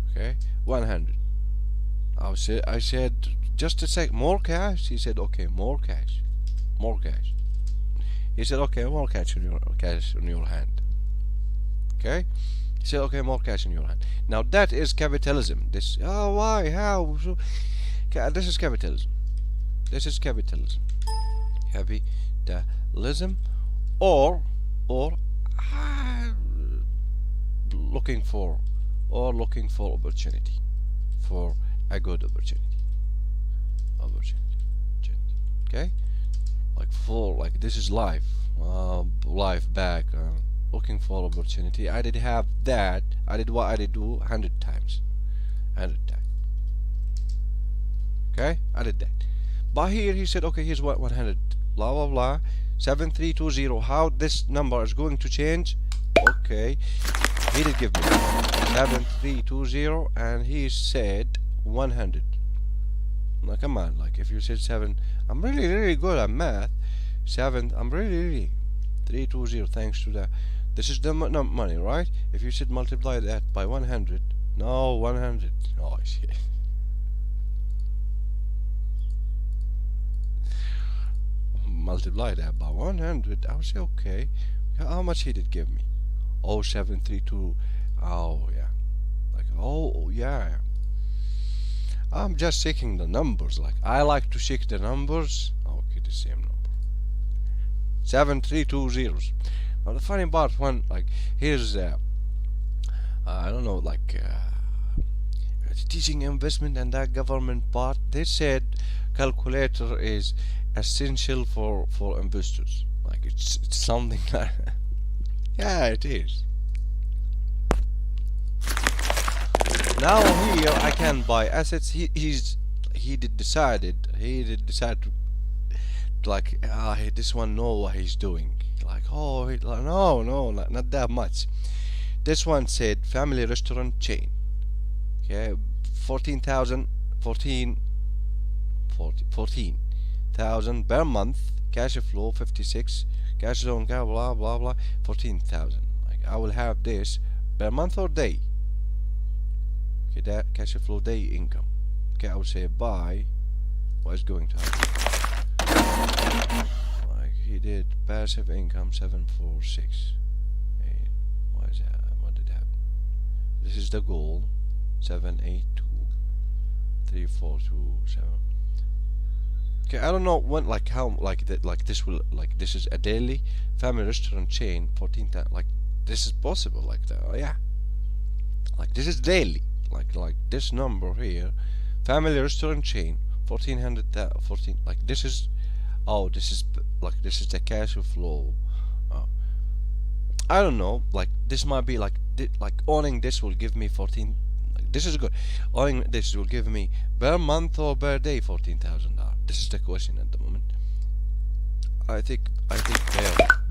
Okay, 100. I said, just a sec, more cash. He said, okay, more cash, more cash. He said, okay, more cash in your hand. Okay, he said, okay, more cash in your hand. Now that is capitalism. This, oh, why, how? So, this is capitalism. This is capitalism. Capitalism, or looking for opportunity, for a good opportunity. Okay, like this is life back. Looking for opportunity. I did have that. I did what I did do 100 times. Okay, I did that. But here he said, okay, here's what 100. Blah blah blah. 7320. How this number is going to change? Okay, he did give me 7320, and he said 100. Now come on, like if you said 7, I'm really good at math. 7, I'm really 320. Thanks to that. This is the money, right? If you should multiply that by 100, no 100. Oh shit. Multiply that by 100. I would say, okay, how much he did give me? Oh, 732. Oh yeah, like oh yeah. I'm just checking the numbers. Like I like to check the numbers. Okay, the same number. 7320. Now the funny part, one like here's I don't know, like teaching investment and that government part. They said calculator is essential for investors. Like it's something like yeah, it is. Now here I can buy assets. He did decide to like this one know what he's doing. Like oh like, no not that much. This one said family restaurant chain. Okay, 14,000 per month, cash flow 56, cash zone blah blah blah 14,000. Like I will have this per month or day. Okay, that cash flow day income. Okay, I would say buy. What is going to happen? Like he did passive income 746. Hey, what is that? What did happen? This is the goal 782 3427. Okay, I don't know when, like how, like that, like this will, like this is a daily family restaurant chain 14,000. Like this is possible, like that. Oh yeah, like this is daily, like this number here, family restaurant chain 1400 14. Like this is, oh this is like this is the cash flow. I don't know, like this might be like owning this will give me 14. Like this is good. Owning this will give me per month or per day $14,000. This is the question at the moment. I think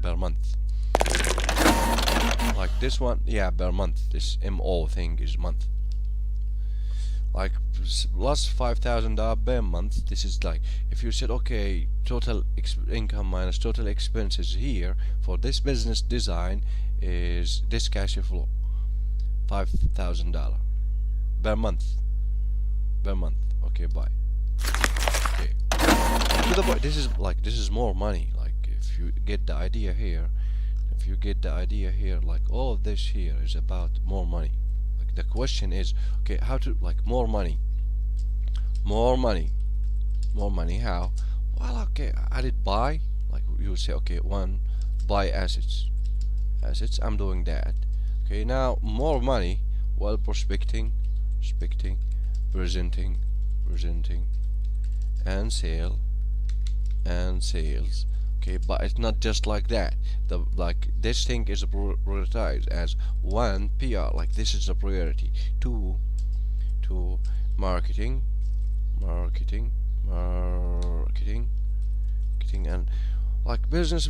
per month. Like this one, yeah, per month. This MO thing is month. like plus $5,000 per month. This is like if you said okay, total income minus total expenses here for this business design is this cash flow, $5,000 per month. Okay, bye. Okay, to the point. This is more money. Like if you get the idea here, like all of this here is about more money. Like the question is, okay, how to like more money how? Well, okay, I did buy, like you say, okay, one, buy assets, I'm doing that. Okay, now more money, well, prospecting, presenting, and sales. Okay, but it's not just like that. Like this thing is prioritized as one, PR, like this is a priority. Two, marketing, and like business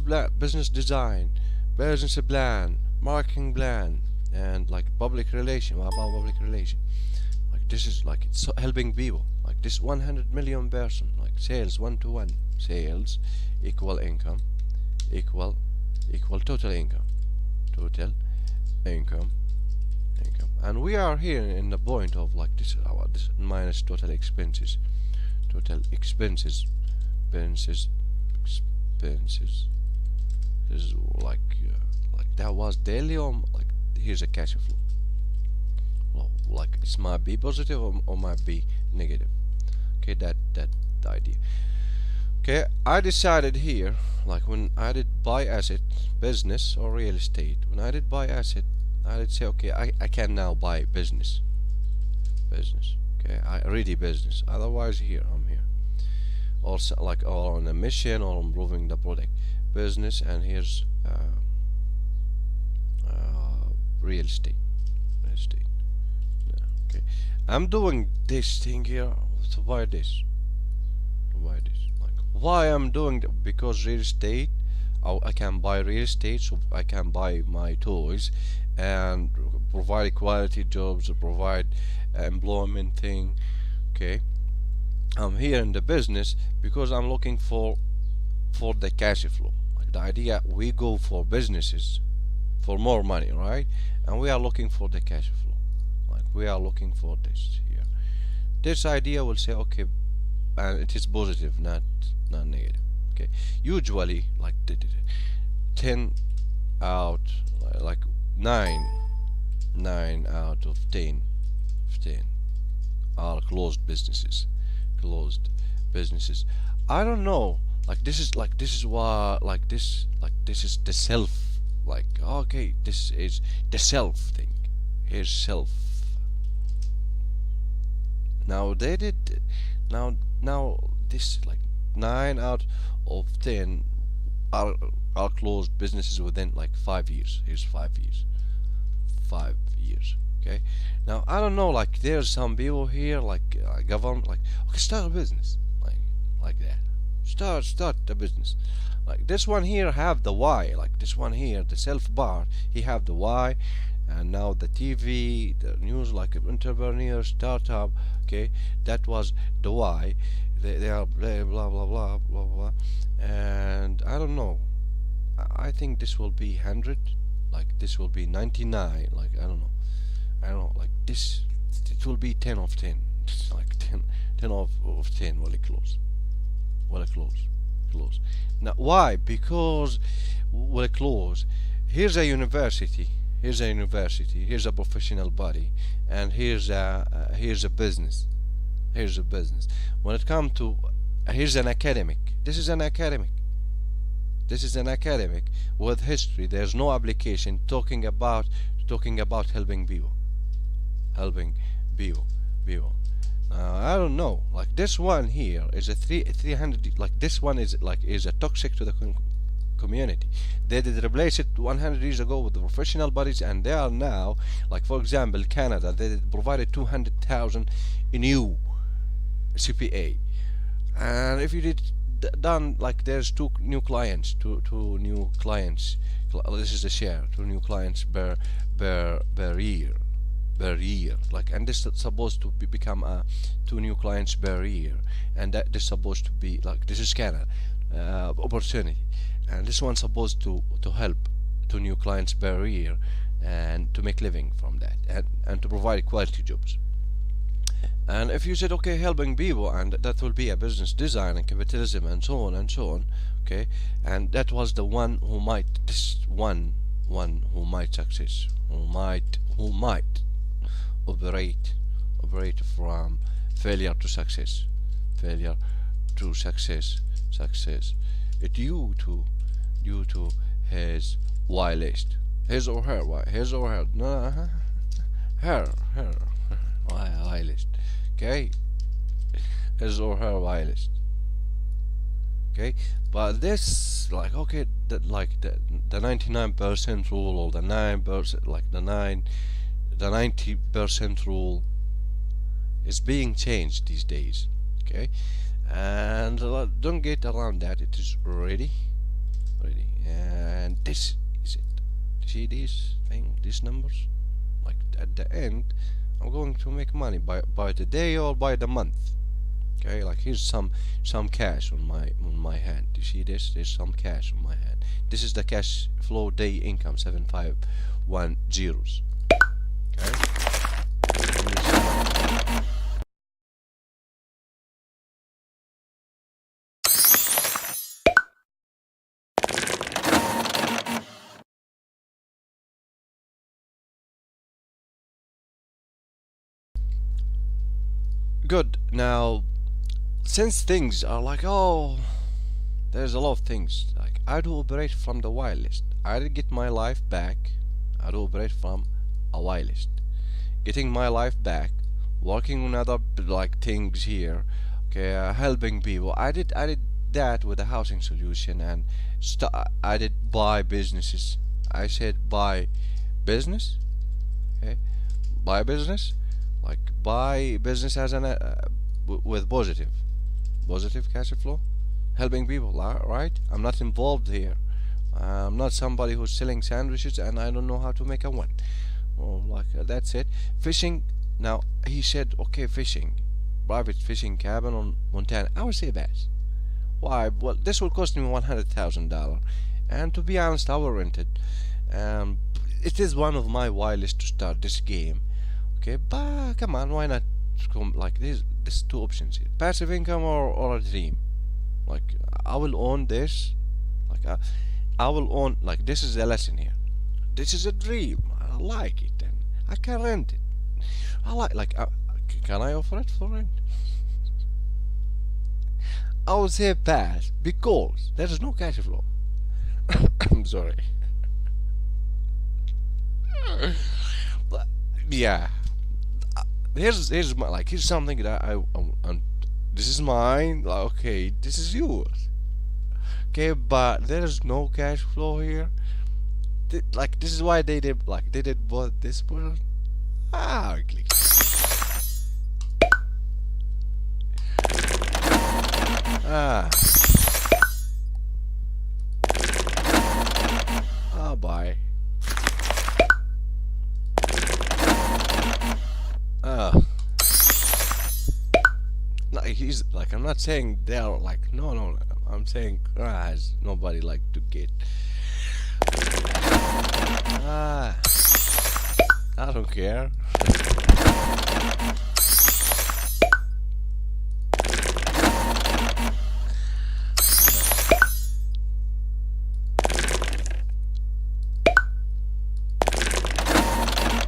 design, business plan, marketing plan, and like public relation. What about public relation? Like this is like it's helping people. Like this 100 million person, like sales 1-to-1, sales equal income, equal total income, and we are here in the point of like this minus total expenses. Expenses. This is like that was daily, or like here's a cash flow. Well, like it might be positive or might be negative. Okay, that the idea. Okay, I decided here, like when I did buy asset, business or real estate. When I did buy asset, I did say, okay, I can now buy business. Okay, I already business. Otherwise, here I'm here. Also, like or on a mission or improving the product, business, and here's real estate. Yeah, okay, I'm doing this thing here to buy this. Like why I'm doing that? Because real estate, I can buy real estate, so I can buy my toys and provide quality jobs, provide employment thing. Okay, I'm here in the business because I'm looking for the cash flow. Like the idea, we go for businesses for more money, right? And we are looking for the cash flow. Like we are looking for this here. This idea will say okay, and it is positive, not negative. Okay, usually like 10 out, like 9 out of 10 are closed businesses. I don't know, like this is what this is the self, like okay, this is the self thing. Here's self. Now they did now this like 9 out of 10 are closed businesses within like 5 years. Here's 5 years. 5 years. Okay, now I don't know, like there's some people here like government, like okay, start a business, like that, start a business. Like this one here have the why, like this one here, the self bar, he have the why, and now the TV, the news, like entrepreneur, startup. Okay, that was the why. They are blah blah blah blah blah blah, and I don't know. I think this will be 100, like this will be 99, like I don't know, like this, it will be 10 of 10, like 10 of 10 will it close. Now why? Because will it close? Here's a university, here's a professional body, and here's a business. When it comes to here's an academic. This is an academic with history. There's no application talking about helping people. I don't know, like this one here is a 300, like this one is a toxic to the community. They did replace it 100 years ago with the professional bodies, and they are now, like for example Canada, they did provided 200,000 new CPA, and if you did done like there's two new clients. This is the share, 2 new clients per year. per year, like, and this is supposed to become a 2 new clients per year, and that this supposed to be like, this is Canada opportunity, and this one's supposed to help 2 new clients per year and to make living from that, and to provide quality jobs. And if you said, okay, helping people, and that will be a business design and capitalism and so on and so on, okay, and that was the one who might, this one who might success, who might operate from failure to success, failure to success, due to his Y list, his or her no, her Y list, okay, his or her Y list, okay. But this, like, okay, that, like, the 99% rule, or the 9%, like the 90% rule is being changed these days, okay. And don't get around that. It is ready, and this is it. See these numbers, like, at the end I'm going to make money by the day or by the month, okay. Like, here's some cash on my hand. You see this? There's some cash on my hand. This is the cash flow day income, 7510, okay. Good. Now, since things are like, oh, there's a lot of things, like, I do operate from the Y list. I did get my life back. I do operate from a Y list. Getting my life back, working on other, like, things here, okay, helping people. I did that with a housing solution, and I did buy businesses. I said buy business, okay, buy business, like, buy business as an with positive cash flow, helping people, right? I'm not involved here. I'm not somebody who's selling sandwiches and I don't know how to make a one. Oh, like, that's it. Fishing. Now he said, okay, fishing, private fishing cabin on Montana. I would say bass. Why? Well, this will cost me $100,000, and to be honest, I will rent it. It is one of my Y list to start this game. Okay, but come on, why not come, like, this two options here: passive income or a dream. Like, I will own this. Like, I will own, like, this is a lesson here. This is a dream. I like it, and I can rent it. I like, can I offer it for rent? I would say pass, because there is no cash flow. I'm sorry. But, yeah. Here's my, like, here's something that this is mine. Like, okay, this is yours. Okay, but there is no cash flow here. Like, this is why they did bought this person. Click. Bye. He's like, I'm not saying they're like, no, I'm saying, has nobody like to get. I don't care.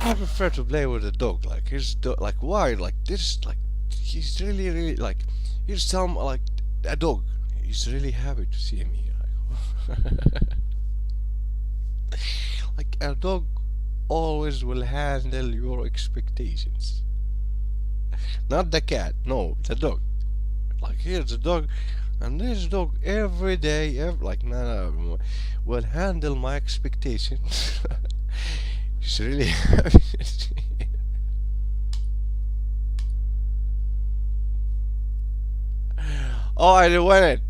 I prefer to play with a dog. Like, his dog, like, why? Like, this, like, he's really, like, he's some, like, a dog. He's really happy to see me. Like, a dog always will handle your expectations. Not the cat, no, the dog. Like, here's the dog, and this dog every day, like, no, will handle my expectations. He's really happy to see me. Oh, I won it.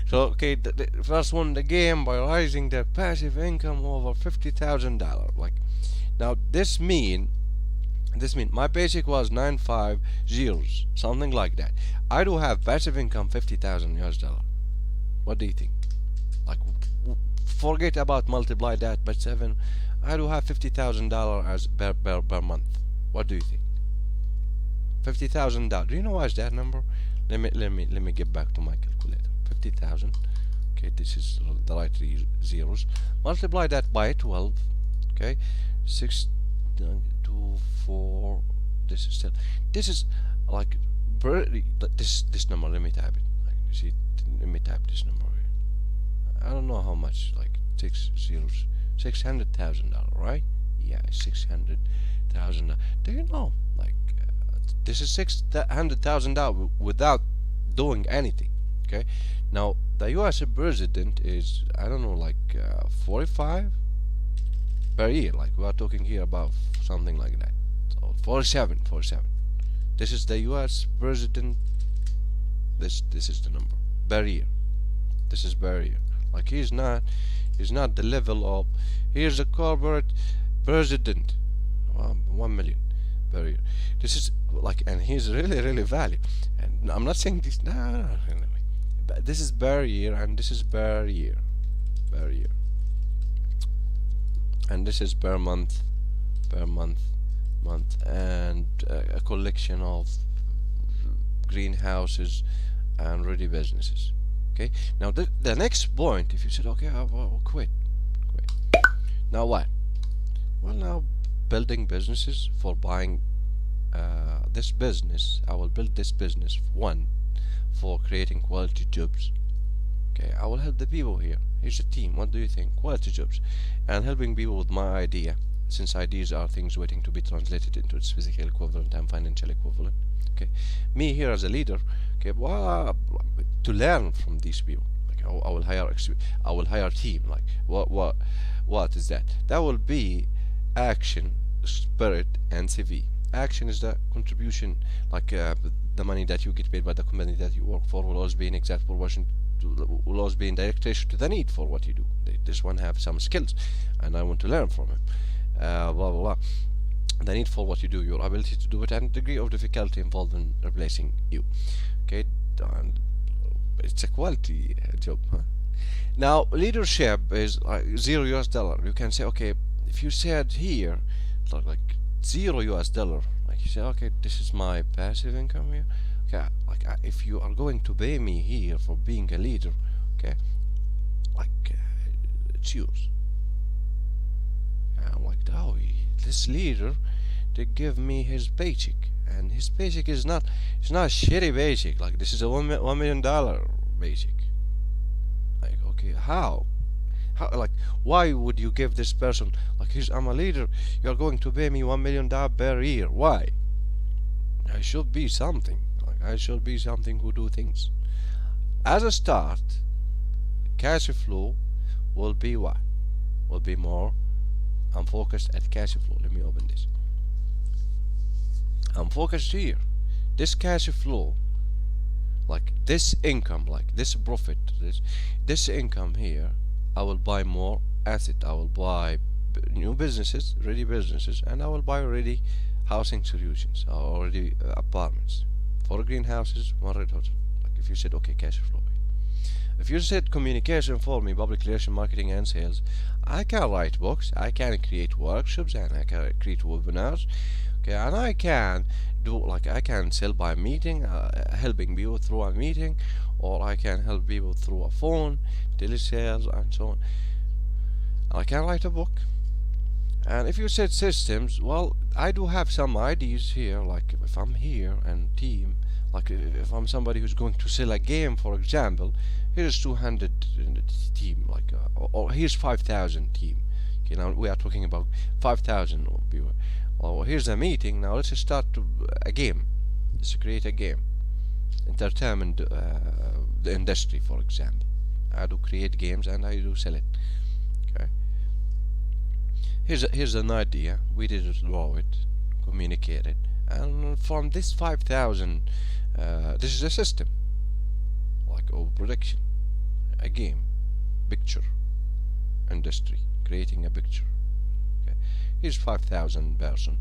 So, okay, the first won the game by raising their passive income over $50,000. Like, Now this mean my basic was 950, something like that. I do have passive income 50,000 US dollar. What do you think? Like, forget about multiply that by 7. I do have $50,000 as per month. What do you think? $50,000. Do you know what's that number? Let me get back to my calculator. 50,000. Okay, this is the right zeros. Multiply that by 12. Okay, 6, 2, 4. This is still. This is like this number. Let me type it. Like, you see, let me type this number here. I don't know how much. Like 6 zeros. $600,000, right? Yeah, $600,000. Do you know? Like, this is $600,000 without doing anything. Okay. Now the U.S. president is, I don't know, like 45 per year. Like, we are talking here about something like that. So 47. This is the U.S. president. This is the number per year. This is per year. Like, he's not the level of, here's a corporate president, 1 million per year. This is like, and he's really valued. And I'm not saying this. No. Anyway, but this is per year, and this is per year, and this is per month, and a collection of greenhouses and ready businesses. Okay. Now the next point, if you said, okay, I'll quit. Now what? Well, now building businesses for buying this business. I will build this business, one, for creating quality jobs. Okay, I will help the people here. Here's a team. What do you think? Quality jobs, and helping people with my idea, since ideas are things waiting to be translated into its physical equivalent and financial equivalent. Okay, me here as a leader. Okay, well, to learn from these people. Like, I will hire a team. Like, what is that? That will be action, spirit, and CV. Action is the contribution, like the money that you get paid by the company that you work for will always be in exact proportion will always be in direct ratio to the need for what you do. This one have some skills, and I want to learn from him. Blah blah blah. The need for what you do, your ability to do it, and degree of difficulty involved in replacing you. Okay, and it's a quality job. Huh? Now leadership is like $0 US. You can say, okay, if you said here like $0 US, like you say, okay, this is my passive income here. Okay, like if you are going to pay me here for being a leader, okay, like it's yours. I'm like, oh, this leader, they give me his paycheck, and his paycheck is not, it's not a shitty paycheck. Like, this is a $1 million paycheck. Like, okay, how, like, why would you give this person, like, I'm a leader, you're going to pay me $1 million per year? Why? I should be something. Like, I should be something who do things. As a start, cash flow will be what? Will be more. I'm focused at cash flow. Let me open this. I'm focused here. This cash flow, like this income, like this profit, this income here, I will buy more asset. I will buy new businesses, ready businesses, and I will buy already housing solutions, already apartments, 4 greenhouses, 1 red hotel. Like, if you said, okay, cash flow. If you said communication for me, public relation, marketing, and sales, I can write books, I can create workshops, and I can create webinars. Okay, and I can do, like, I can sell by meeting, helping people through a meeting, or I can help people through a phone, telesales, and so on. I can write a book. And if you said systems, well, I do have some ideas here. Like, if I'm here and team, like if I'm somebody who's going to sell a game, for example, here's 200 team, like, or here's 5,000 team. Okay, now we are talking about 5,000 viewers. Well, here's a meeting. Now let's start a game. Let's create a game. Entertainment, the industry, for example. I do create games and I do sell it. Okay. Here's an idea. We did draw it, communicate it, and from this 5,000, this is a system, like, of production, a game, picture, industry, creating a picture, Okay, here's 5,000 person.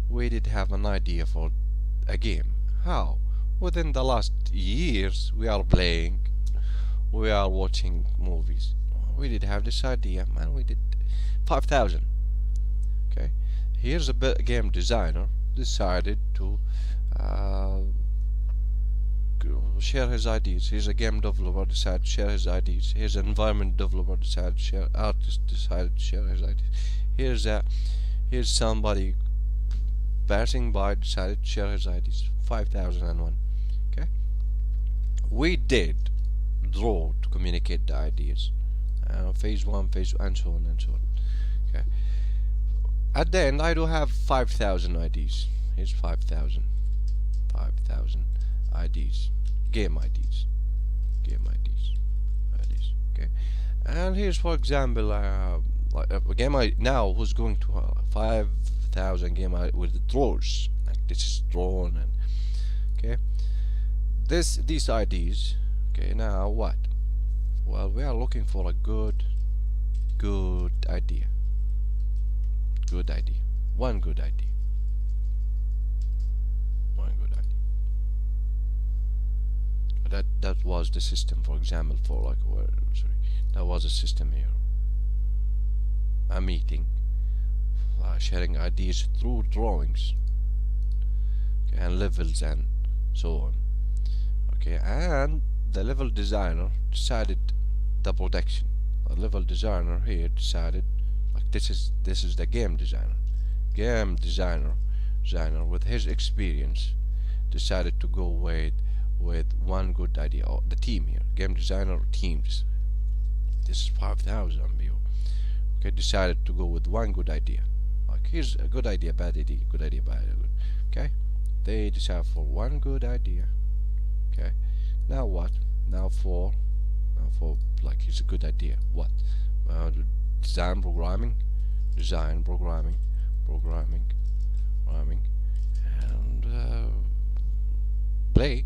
We did have an idea for a game. How? Within the last years, we are playing, we are watching movies. We did have this idea, man. We did 5,000. Okay, here's a game designer decided to share his ideas. Here's a game developer decided to share his ideas. Here's an environment developer decided to share. Artist decided to share his ideas. Here's somebody passing by decided to share his ideas. 5,001. Okay, we did draw to communicate the ideas. Phase 1, phase 2, and so on and so on. Okay. At the end, I do have 5,000 IDs. Here's 5,000 IDs, game IDs. Okay. And here's, for example, like a game I now who's going to 5,000 game with the draws. Like this is drawn, and okay. These IDs. Okay. Now what? Well, we are looking for a good idea. One good idea. That was the system, for example, for like that was a system here. A meeting, sharing ideas through drawings, okay, and levels and so on. Okay, and the level designer decided the production. The level designer here decided, like this is the game designer. Designer with his experience decided to go with one good idea. Or the team here, game designer teams. This is 5,000 people. Okay, decided to go with one good idea. Like here's a good idea, bad idea, good idea, bad idea. Okay, they decided for one good idea. Okay, now what? Now for like it's a good idea. What? Design programming, and play.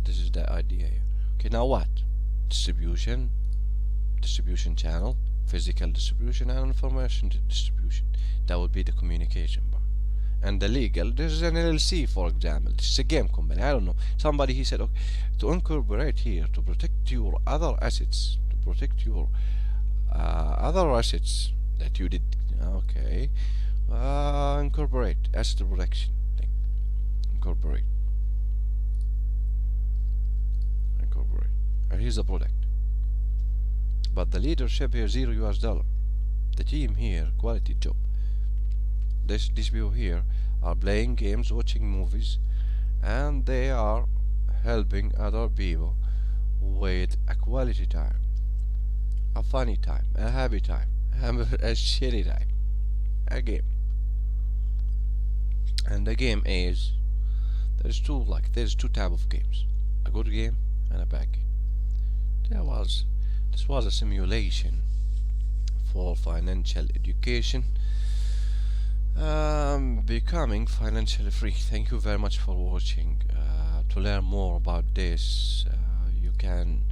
This is the idea here. Okay, now what? Distribution channel, physical distribution, and information distribution. That would be the communication bar. And the legal, this is an LLC, for example. This is a game company. I don't know. Somebody he said, okay, to incorporate here to protect your other assets, that you did. Okay, incorporate asset protection thing. Incorporate. And here's the product. But the leadership here, $0. The team here, quality job. These people here are playing games, watching movies, and they are helping other people with a quality time, a funny time, a happy time, a shitty time, a game. And the game is there's two type of games, a good game and a bad game. This was a simulation for financial education, becoming financially free. Thank you very much for watching. To learn more about this, you can,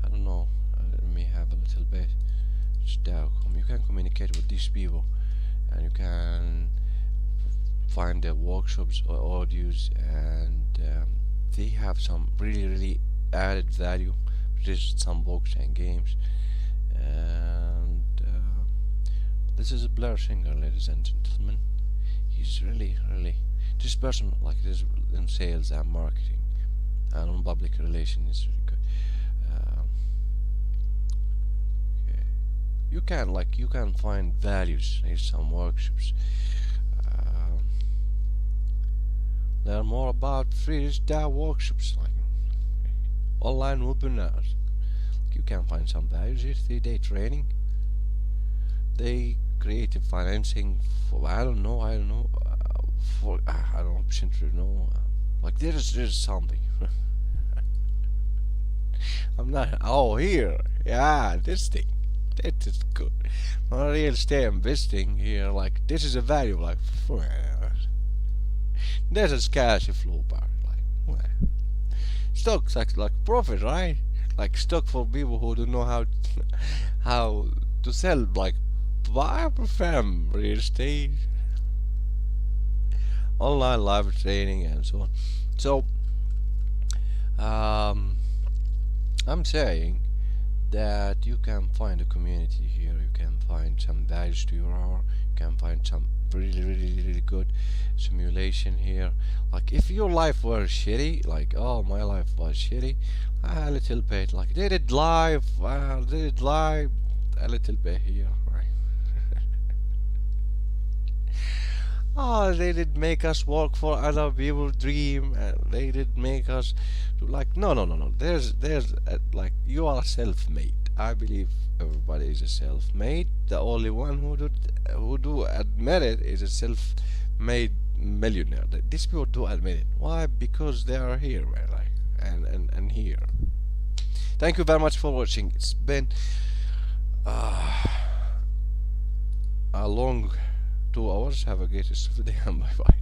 I don't know, let me have a little bit. You can communicate with these people, and you can find their workshops or audios, and they have some really added value. Just some books and games, and this is a Blair Singer, ladies and gentlemen. He's really this person, like this in sales and marketing and on public relations, is really good. Okay. You can find values. Here's some workshops. Learn more about free workshops, like online webinars. You can find some values here. 3-day training. They creative financing for I don't know for I don't know. Like there's something. I'm not. Oh, here, yeah, this thing. That is good. Not real estate investing here. Like this is a value. Like this is cash flow bar. Like stocks like profit, right? like stock for people who don't know how to sell, like buy from real estate, online live training, and so on. So um, I'm saying that you can find a community here. You can find some values to your hour. You can find some really good simulation here. Like if your life was shitty, like oh my life was shitty, a little bit like did it live, a little bit here, right? Oh, they did make us work for other people's dream, and they did make us do like no. There's like you are self-made. I believe everybody is a self-made. The only one who do admit it is a self-made millionaire. These people do admit it. Why? Because they are here, man. Like and here. Thank you very much for watching. It's been a long 2 hours. Have a great rest of the day and bye bye.